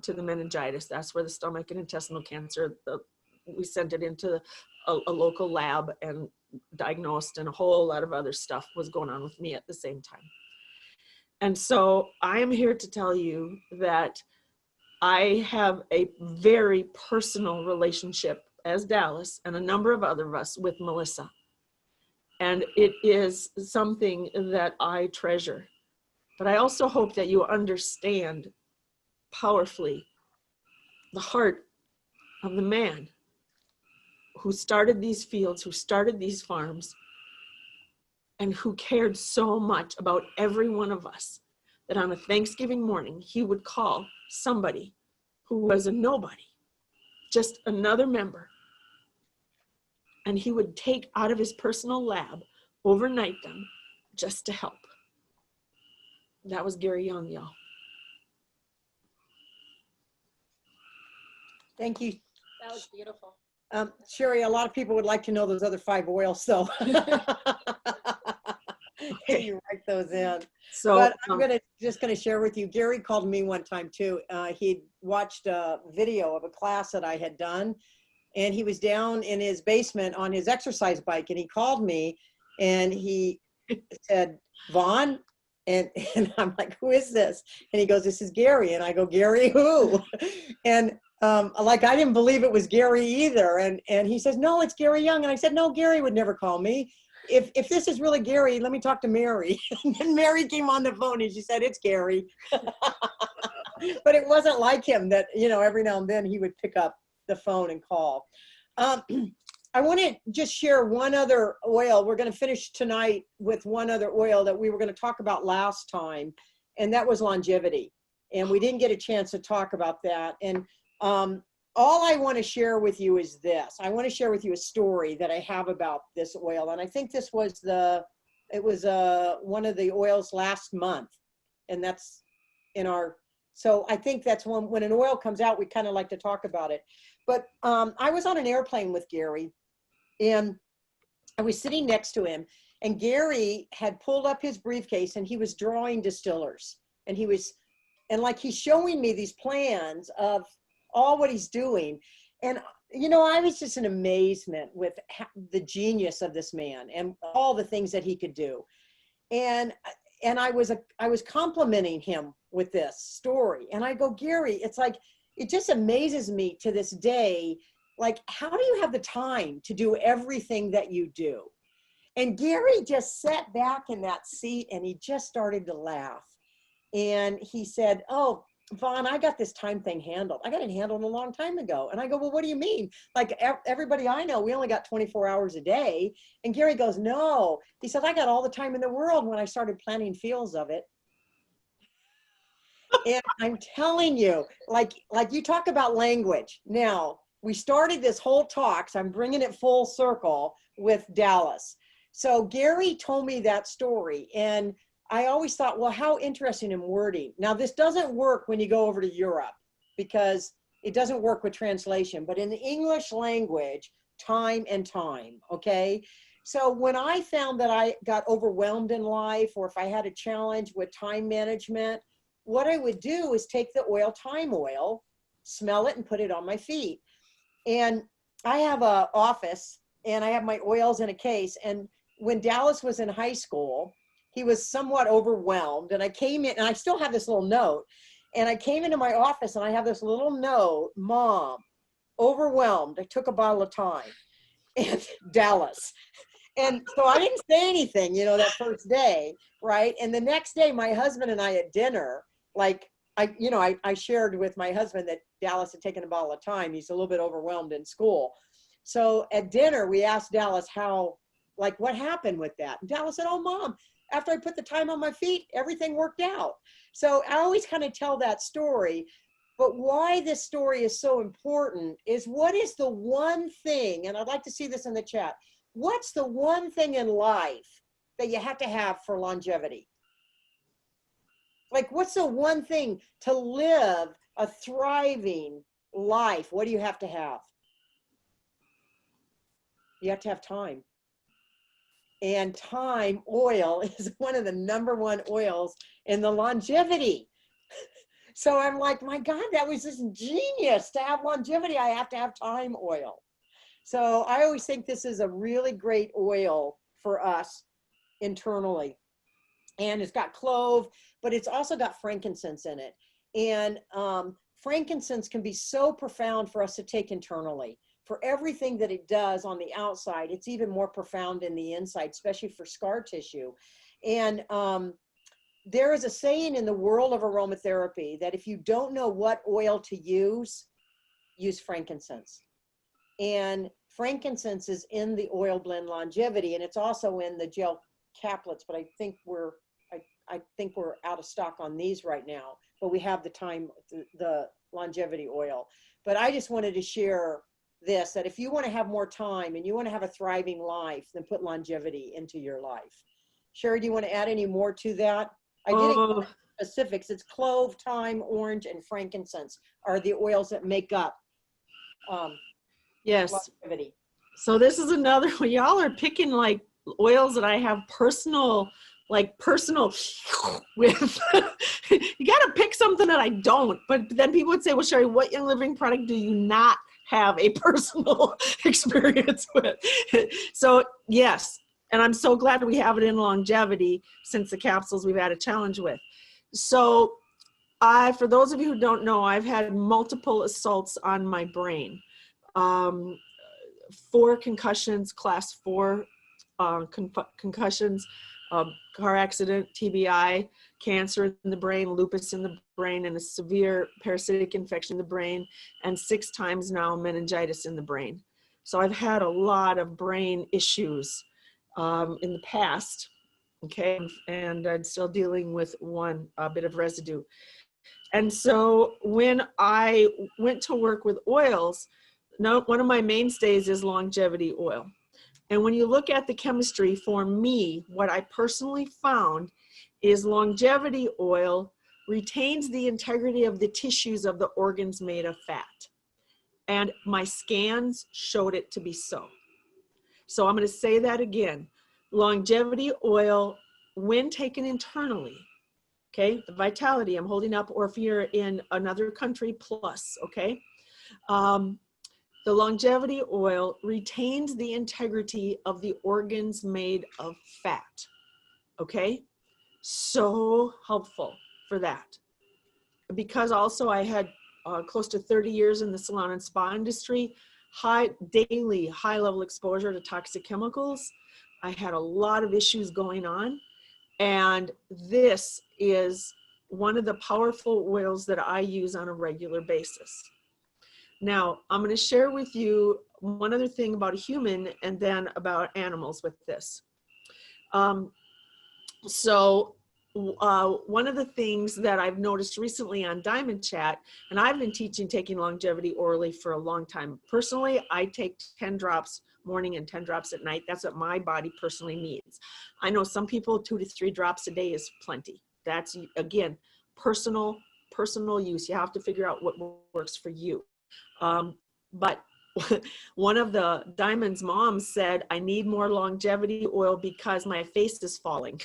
to the meningitis. That's where the stomach and intestinal cancer, we sent it into a local lab and diagnosed, and a whole lot of other stuff was going on with me at the same time. And so I am here to tell you that I have a very personal relationship, as Dallas and a number of other of us, with Melissa. And it is something that I treasure. But I also hope that you understand powerfully the heart of the man who started these fields, who started these farms, and who cared so much about every one of us that on a Thanksgiving morning, he would call somebody who was a nobody, just another member, and he would take out of his personal lab, overnight them, just to help. That was Gary Young, y'all. Thank you. That was beautiful. Cherie, a lot of people would like to know those other 5 oils, so Okay. you write those in. So, But I'm just gonna share with you, Gary called me one time too. He'd watched a video of a class that I had done, and he was down in his basement on his exercise bike, and he called me and he said, Vaughan, and I'm like, who is this? And he goes, this is Gary. And I go, Gary who? And like, I didn't believe it was Gary either. And he says, no, it's Gary Young. And I said, no, Gary would never call me. If this is really Gary, let me talk to Mary. And then Mary came on the phone and she said, it's Gary. But it wasn't like him that, you know, every now and then he would pick up the phone and call. I want to just share one other oil. We're going to finish tonight with one other oil that we were going to talk about last time, and that was longevity. And we didn't get a chance to talk about that. And all I want to share with you is this. I want to share with you a story that I have about this oil. And I think this was one of the oils last month. And that's in our, so I think that's when an oil comes out, we kind of like to talk about it. But I was on an airplane with Gary, and I was sitting next to him, and Gary had pulled up his briefcase and he was drawing distillers, and like he's showing me these plans of all what he's doing. And, you know, I was just in amazement with the genius of this man and all the things that he could do. And I was complimenting him with this story. And I go, Gary, it's like, it just amazes me to this day, like, how do you have the time to do everything that you do? And Gary just sat back in that seat and he just started to laugh. And he said, oh, Vaughan, I got this time thing handled. I got it handled a long time ago. And I go, well, what do you mean? Like everybody I know, we only got 24 hours a day. And Gary goes, no. He said, I got all the time in the world when I started planting fields of it. And I'm telling you, like you talk about language. Now, we started this whole talk, so I'm bringing it full circle with Dallas. So Gary told me that story, and I always thought, well, how interesting in wording. Now, this doesn't work when you go over to Europe because it doesn't work with translation, but in the English language, time and time, okay? So when I found that I got overwhelmed in life, or if I had a challenge with time management, what I would do is take the thyme oil, smell it, and put it on my feet. And I have an office and I have my oils in a case. And when Dallas was in high school, he was somewhat overwhelmed. And I came in, and I still have this little note. And I came into my office, and I have this little note, Mom, overwhelmed. I took a bottle of time. And Dallas. And so I didn't say anything, you know, that first day, right? And the next day, my husband and I at dinner, like, I shared with my husband that Dallas had taken a bottle of time. He's a little bit overwhelmed in school. So at dinner, we asked Dallas how, like, what happened with that? And Dallas said, oh, Mom, after I put the time on my feet, everything worked out. So I always kind of tell that story. But why this story is so important is, what is the one thing, and I'd like to see this in the chat, what's the one thing in life that you have to have for longevity? Like, what's the one thing to live a thriving life? What do you have to have? You have to have time. And time oil is one of the #1 oils in the longevity. So I'm like, my God, that was just genius. To have longevity, I have to have time oil. So I always think this is a really great oil for us internally. And it's got clove, but it's also got frankincense in it. And frankincense can be so profound for us to take internally. For everything that it does on the outside, it's even more profound in the inside, especially for scar tissue. And there is a saying in the world of aromatherapy that if you don't know what oil to use frankincense. And frankincense is in the oil blend longevity, and it's also in the gel caplets, but I think we're out of stock on these right now, but we have the longevity oil. But I just wanted to share this, that if you want to have more time and you want to have a thriving life, then put longevity into your life. Cherie, do you want to add any more to that? I didn't specifics. It's clove, thyme, orange, and frankincense are the oils that make up yes. longevity. So this is another one. Y'all are picking like oils that I have personal with. You got to pick something that I don't. But then people would say, well, Cherie, what Young Living product do you not have a personal experience with? So yes. And I'm so glad we have it in longevity, since the capsules we've had a challenge with. So for those of you who don't know, I've had multiple assaults on my brain. 4 concussions, class 4 concussions, car accident, TBI, cancer in the brain, lupus in the brain, and a severe parasitic infection in the brain, and 6 times now meningitis in the brain. So I've had a lot of brain issues in the past, okay, and I'm still dealing with a bit of residue. And so when I went to work with oils, one of my mainstays is longevity oil. And when you look at the chemistry, for me, what I personally found is longevity oil retains the integrity of the tissues of the organs made of fat. And my scans showed it to be so. So I'm going to say that again. Longevity oil, when taken internally, okay, the vitality I'm holding up, or if you're in another country, plus, okay, the longevity oil retains the integrity of the organs made of fat, okay? So helpful for that. Because also I had close to 30 years in the salon and spa industry, daily high level exposure to toxic chemicals. I had a lot of issues going on, and this is one of the powerful oils that I use on a regular basis. Now, I'm going to share with you one other thing about a human and then about animals with this. One of the things that I've noticed recently on Diamond Chat, and I've been taking longevity orally for a long time. Personally, I take 10 drops morning and 10 drops at night. That's what my body personally needs. I know some people 2 to 3 drops a day is plenty. That's, again, personal use. You have to figure out what works for you. But one of the Diamond's moms said, I need more longevity oil because my face is falling.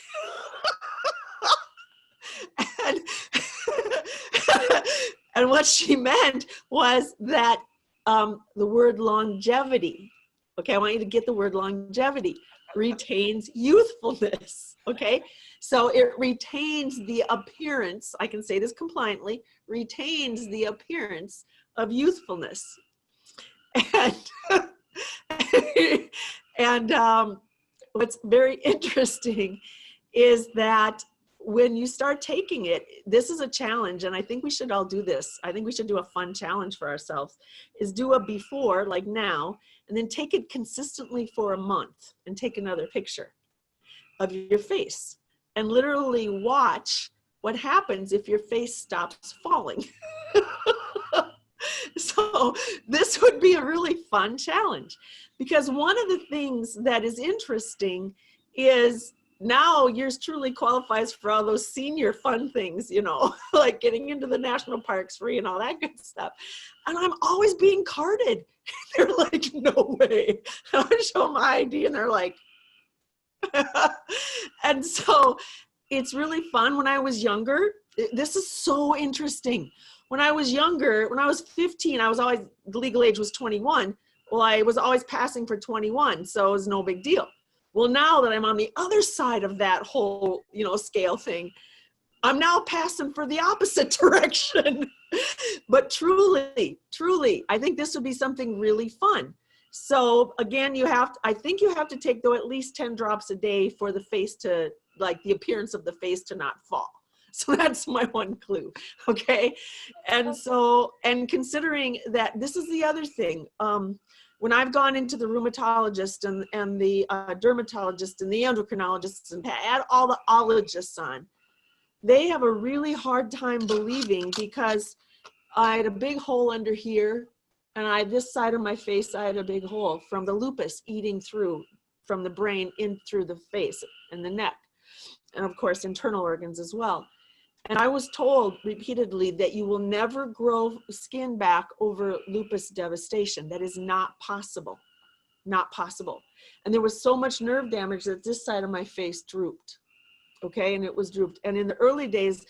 And what she meant was that the word longevity Okay, I want you to get the word longevity. Retains youthfulness. Okay, so it retains the appearance, I can say this compliantly, retains the appearance of youthfulness. And, and what's very interesting is that when you start taking it, this is a challenge, and I think we should all do this. I think we should do a fun challenge for ourselves, is do a before, like now, and then take it consistently for a month and take another picture of your face and literally watch what happens if your face stops falling. So this would be a really fun challenge, because one of the things that is interesting is now yours truly qualifies for all those senior fun things, you know, like getting into the national parks free and all that good stuff. And I'm always being carded. They're like, no way. And I show them my ID and they're like, and so it's really fun. When I was younger, this is so interesting. When I was younger, when I was 15, I was always, the legal age was 21. Well, I was always passing for 21, so it was no big deal. Well, now that I'm on the other side of that whole, you know, scale thing, I'm now passing for the opposite direction. But truly, I think this would be something really fun. So again, I think you have to take though at least 10 drops a day for the face to, like the appearance of the face to not fall. So that's my one clue, okay? And so, and considering that this is the other thing, when I've gone into the rheumatologist and the dermatologist and the endocrinologist and add all the ologists on, they have a really hard time believing, because I had a big hole under here, and this side of my face, I had a big hole from the lupus eating through from the brain in through the face and the neck, and of course internal organs as well. And I was told repeatedly that you will never grow skin back over lupus devastation. That is not possible, not possible. And there was so much nerve damage that this side of my face drooped. Okay, and it was drooped. And in the early days,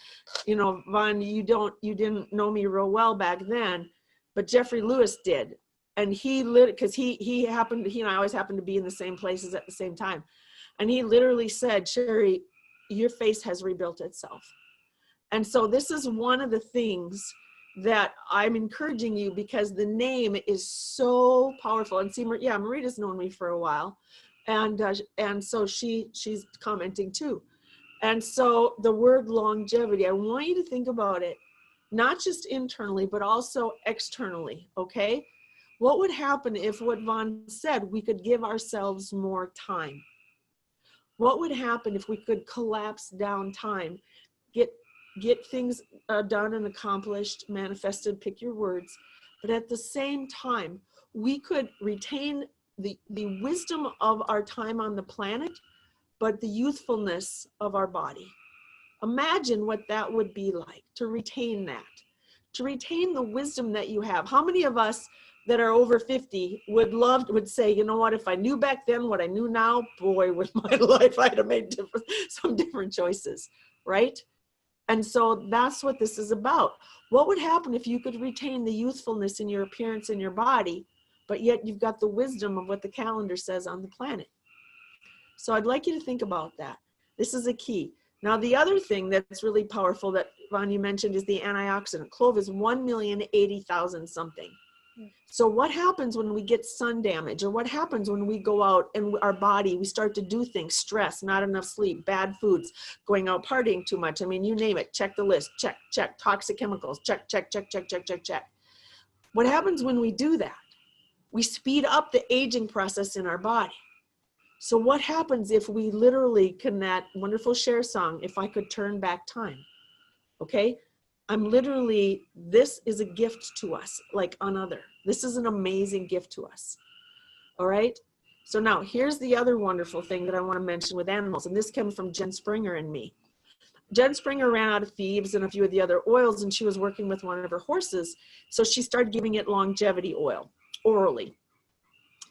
you know, Vonn, you didn't know me real well back then, but Jeffrey Lewis did. And he because he and I always happened to be in the same places at the same time. And he literally said, Cherie, your face has rebuilt itself. And so this is one of the things that I'm encouraging you, because the name is so powerful. And see, yeah, Marita's known me for a while. And so she's commenting too. And so the word longevity, I want you to think about it, not just internally, but also externally, okay? What would happen if, what Vonn said, we could give ourselves more time? What would happen if we could collapse down time, get things done and accomplished, manifested, pick your words, but at the same time, we could retain the wisdom of our time on the planet, but the youthfulness of our body. Imagine what that would be like, to retain that, to retain the wisdom that you have. How many of us that are over 50 would say, you know what, if I knew back then what I knew now, boy, with my life, I'd have made some different choices, right? And so that's what this is about. What would happen if you could retain the youthfulness in your appearance and your body, but yet you've got the wisdom of what the calendar says on the planet? So I'd like you to think about that. This is a key. Now, the other thing that's really powerful that Vonn, you mentioned, is the antioxidant. Clove is 1,080,000 something. So what happens when we get sun damage, or what happens when we go out and our body, we start to do things, stress, not enough sleep, bad foods, going out partying too much. I mean, you name it, check the list, check, toxic chemicals, check. What happens when we do that? We speed up the aging process in our body. So what happens if we literally can, that wonderful Cher song, If I Could Turn Back Time, okay? This is a gift to us like another. This is an amazing gift to us, all right? So now here's the other wonderful thing that I want to mention with animals, and this comes from Jen Springer and me. Jen Springer ran out of thieves and a few of the other oils, and she was working with one of her horses, so she started giving it longevity oil orally.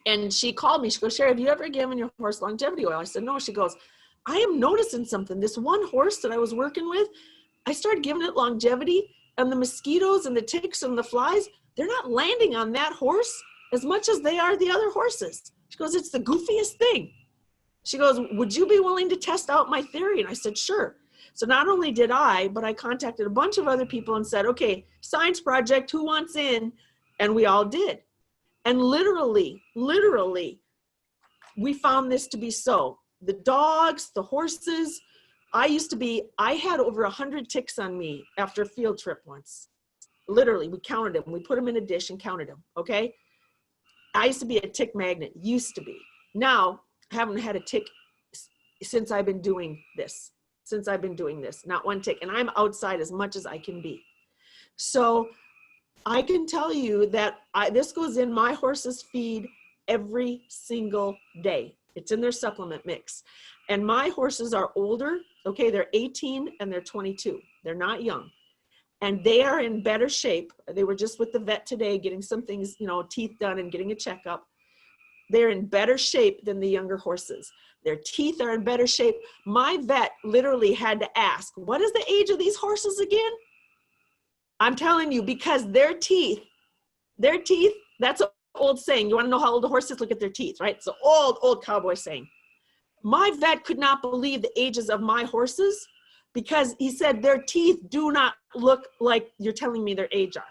And she called me, she goes, Cherie, have you ever given your horse longevity oil? I said, no. She goes, I am noticing something. This one horse that I was working with, I started giving it longevity, and the mosquitoes and the ticks and the flies, they're not landing on that horse as much as they are the other horses. She goes, it's the goofiest thing. She goes, would you be willing to test out my theory? And I said, sure. So not only did I, but I contacted a bunch of other people and said, okay, science project, who wants in? And we all did. And literally, we found this to be so. The dogs, the horses, I had over 100 ticks on me after a field trip once. Literally, we counted them. We put them in a dish and counted them, okay? I used to be a tick magnet, used to be. Now, I haven't had a tick since I've been doing this. Not one tick. And I'm outside as much as I can be. So I can tell you that this goes in my horse's feed every single day. It's in their supplement mix. And my horses are older. Okay, they're 18 and they're 22. They're not young. And they are in better shape. They were just with the vet today getting some things, teeth done and getting a checkup. They're in better shape than the younger horses. Their teeth are in better shape. My vet literally had to ask, what is the age of these horses again? I'm telling you, because their teeth, that's an old saying. You want to know how old a horse is? Look at their teeth, right? It's an old cowboy saying. My vet could not believe the ages of my horses because he said their teeth do not look like you're telling me their age are.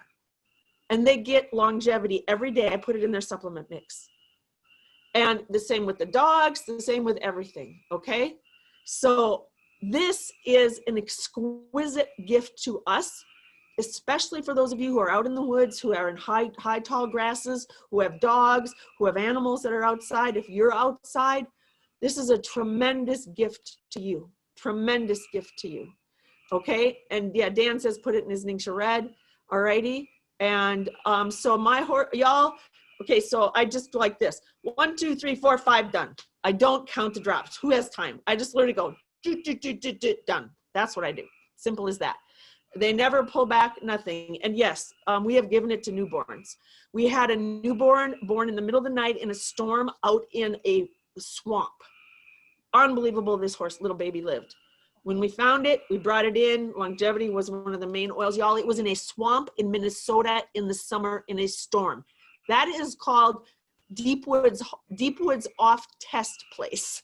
And they get longevity every day. I put it in their supplement mix. And the same with the dogs, the same with everything, okay? So this is an exquisite gift to us, especially for those of you who are out in the woods, who are in high, tall grasses, who have dogs, who have animals that are outside. If you're outside, this is a tremendous gift to you, okay? And yeah, Dan says put it in his Ningxia Red, all righty? And so my horse, y'all, okay, so I just like this. 1, 2, 3, 4, 5, done. I don't count the drops. Who has time? I just literally go, done. That's what I do. Simple as that. They never pull back, nothing. And yes, we have given it to newborns. We had a newborn born in the middle of the night in a storm out in a swamp. Unbelievable, this little baby lived. When we found it, we brought it in. Longevity was one of the main oils. Y'all, it was in a swamp in Minnesota in the summer in a storm. That is called Deep Woods off test place.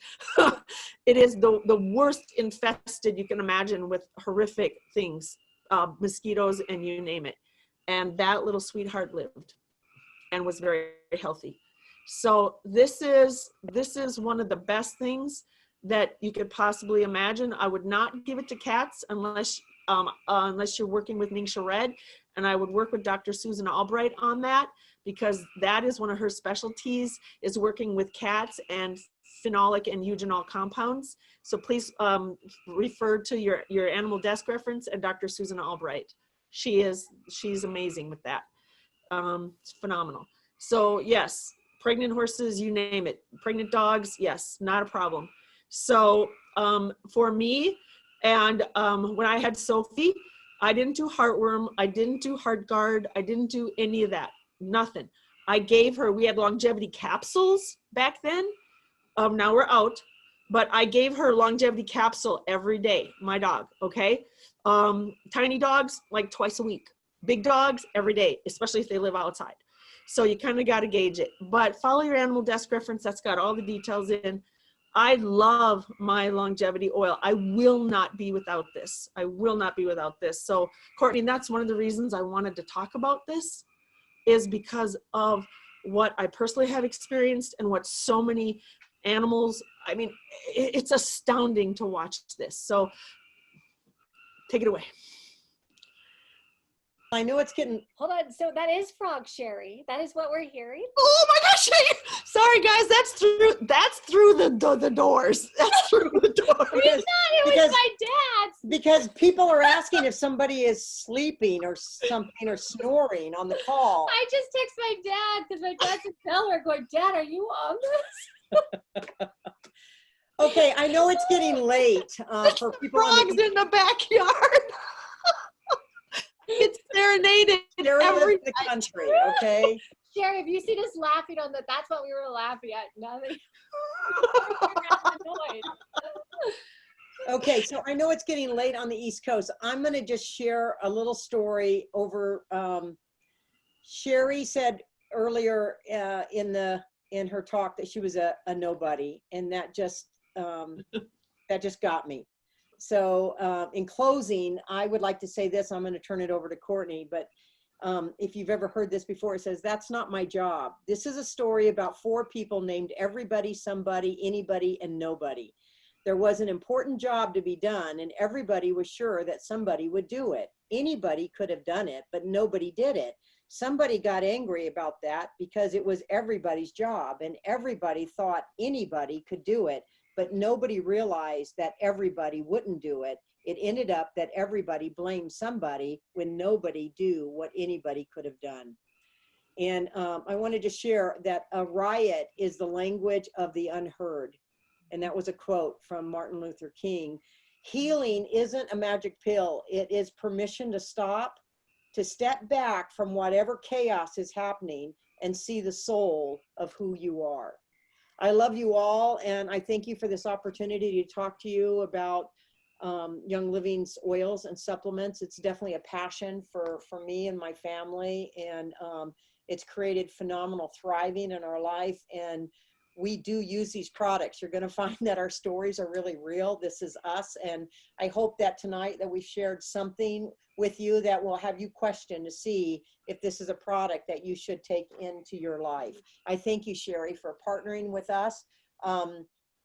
It is the worst infested you can imagine with horrific things, mosquitoes and you name it. And that little sweetheart lived and was very, very healthy. So this is one of the best things that you could possibly imagine. I would not give it to cats unless you're working with Ningxia Red, and I would work with Dr. Susan Albright on that, because that is one of her specialties, is working with cats and phenolic and eugenol compounds. So please refer to your animal desk reference and Dr. Susan Albright. She's amazing with that. It's phenomenal. So yes, pregnant horses, you name it. Pregnant dogs, yes, not a problem. So for me, and when I had Sophie, I didn't do heartworm, I didn't do heart guard, I didn't do any of that. Nothing. I gave her, we had longevity capsules back then. Now we're out, but I gave her longevity capsule every day, my dog, okay? Tiny dogs, like twice a week. Big dogs, every day, especially if they live outside. So you kind of got to gauge it. But follow your animal desk reference. That's got all the details in. I love my longevity oil. I will not be without this. I will not be without this. So Courtney, that's one of the reasons I wanted to talk about this, is because of what I personally have experienced and what so many animals, I mean, it's astounding to watch this. So take it away. I know it's getting. Hold on. So that is frog Cherie. That is what we're hearing. Oh my gosh! Sorry guys, that's through the doors. That's through the doors. It's not. It was my dad's. Because people are asking if somebody is sleeping or something or snoring on the call. I just text my dad because my dad's a teller going, Dad, are you on this? Okay, I know it's getting late for people. Frogs in the backyard. It's serenaded every the country, okay? Cherie, have you seen us laughing on that? That's what we were laughing at. Nothing. Okay, so I know it's getting late on the East Coast. I'm going to just share a little story over. Cherie said earlier in the in her talk that she was a nobody, and that just got me. So in closing, I would like to say this. I'm going to turn it over to Courtney, but if you've ever heard this before, it says, "That's not my job." This is a story about 4 people named everybody, somebody, anybody, and nobody. There was an important job to be done, and everybody was sure that somebody would do it. Anybody could have done it, but nobody did it. Somebody got angry about that because it was everybody's job, and everybody thought anybody could do it, but nobody realized that everybody wouldn't do it. It ended up that everybody blamed somebody when nobody do what anybody could have done. And I wanted to share that a riot is the language of the unheard. And that was a quote from Martin Luther King. Healing isn't a magic pill. It is permission to stop, to step back from whatever chaos is happening and see the soul of who you are. I love you all, and I thank you for this opportunity to talk to you about Young Living's oils and supplements. It's definitely a passion for me and my family, and it's created phenomenal thriving in our life. And we do use these products. You're going to find that our stories are really real. This is us. And I hope that tonight that we shared something with you that will have you question to see if this is a product that you should take into your life. I thank you, Cherie, for partnering with us.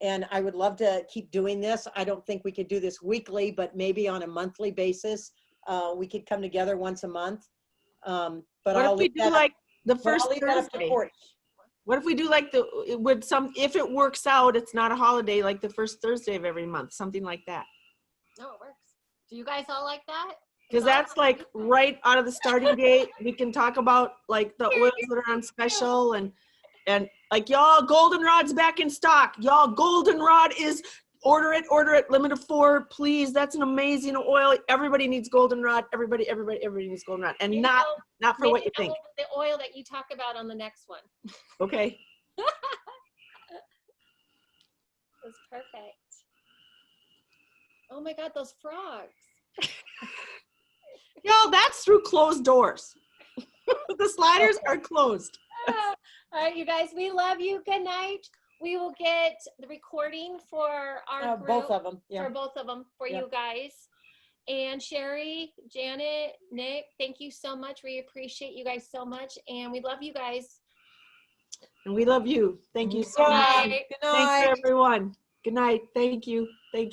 And I would love to keep doing this. I don't think we could do this weekly, but maybe on a monthly basis, we could come together once a month. But What I'll if we leave do that like the up, first I'll leave that up to Thursday? Courtney. What if we do like if it works out, it's not a holiday, like the first Thursday of every month, something like that. No, it works. Do you guys all like that? Because that's like right out of the starting gate. We can talk about like the oils that are on special and like, y'all, goldenrod's back in stock. Y'all, goldenrod is, order it, limit of 4, please. That's an amazing oil. Everybody needs goldenrod. Everybody needs goldenrod. And You not for what you maybe think. the oil that you talk about on the next one. Okay. That's perfect. Oh my God, those frogs. Y'all, that's through closed doors. The sliders are closed. All right, you guys, we love you. Good night. We will get the recording for our group. Both of them. Yeah. For both of them, for Yeah. you guys. And Cherie, Janet, Nick, thank you so much. We appreciate you guys so much. And we love you guys. And we love you. Thank you so much. Good night. Good night. Thank you, everyone. Good night. Thank you. Thank you.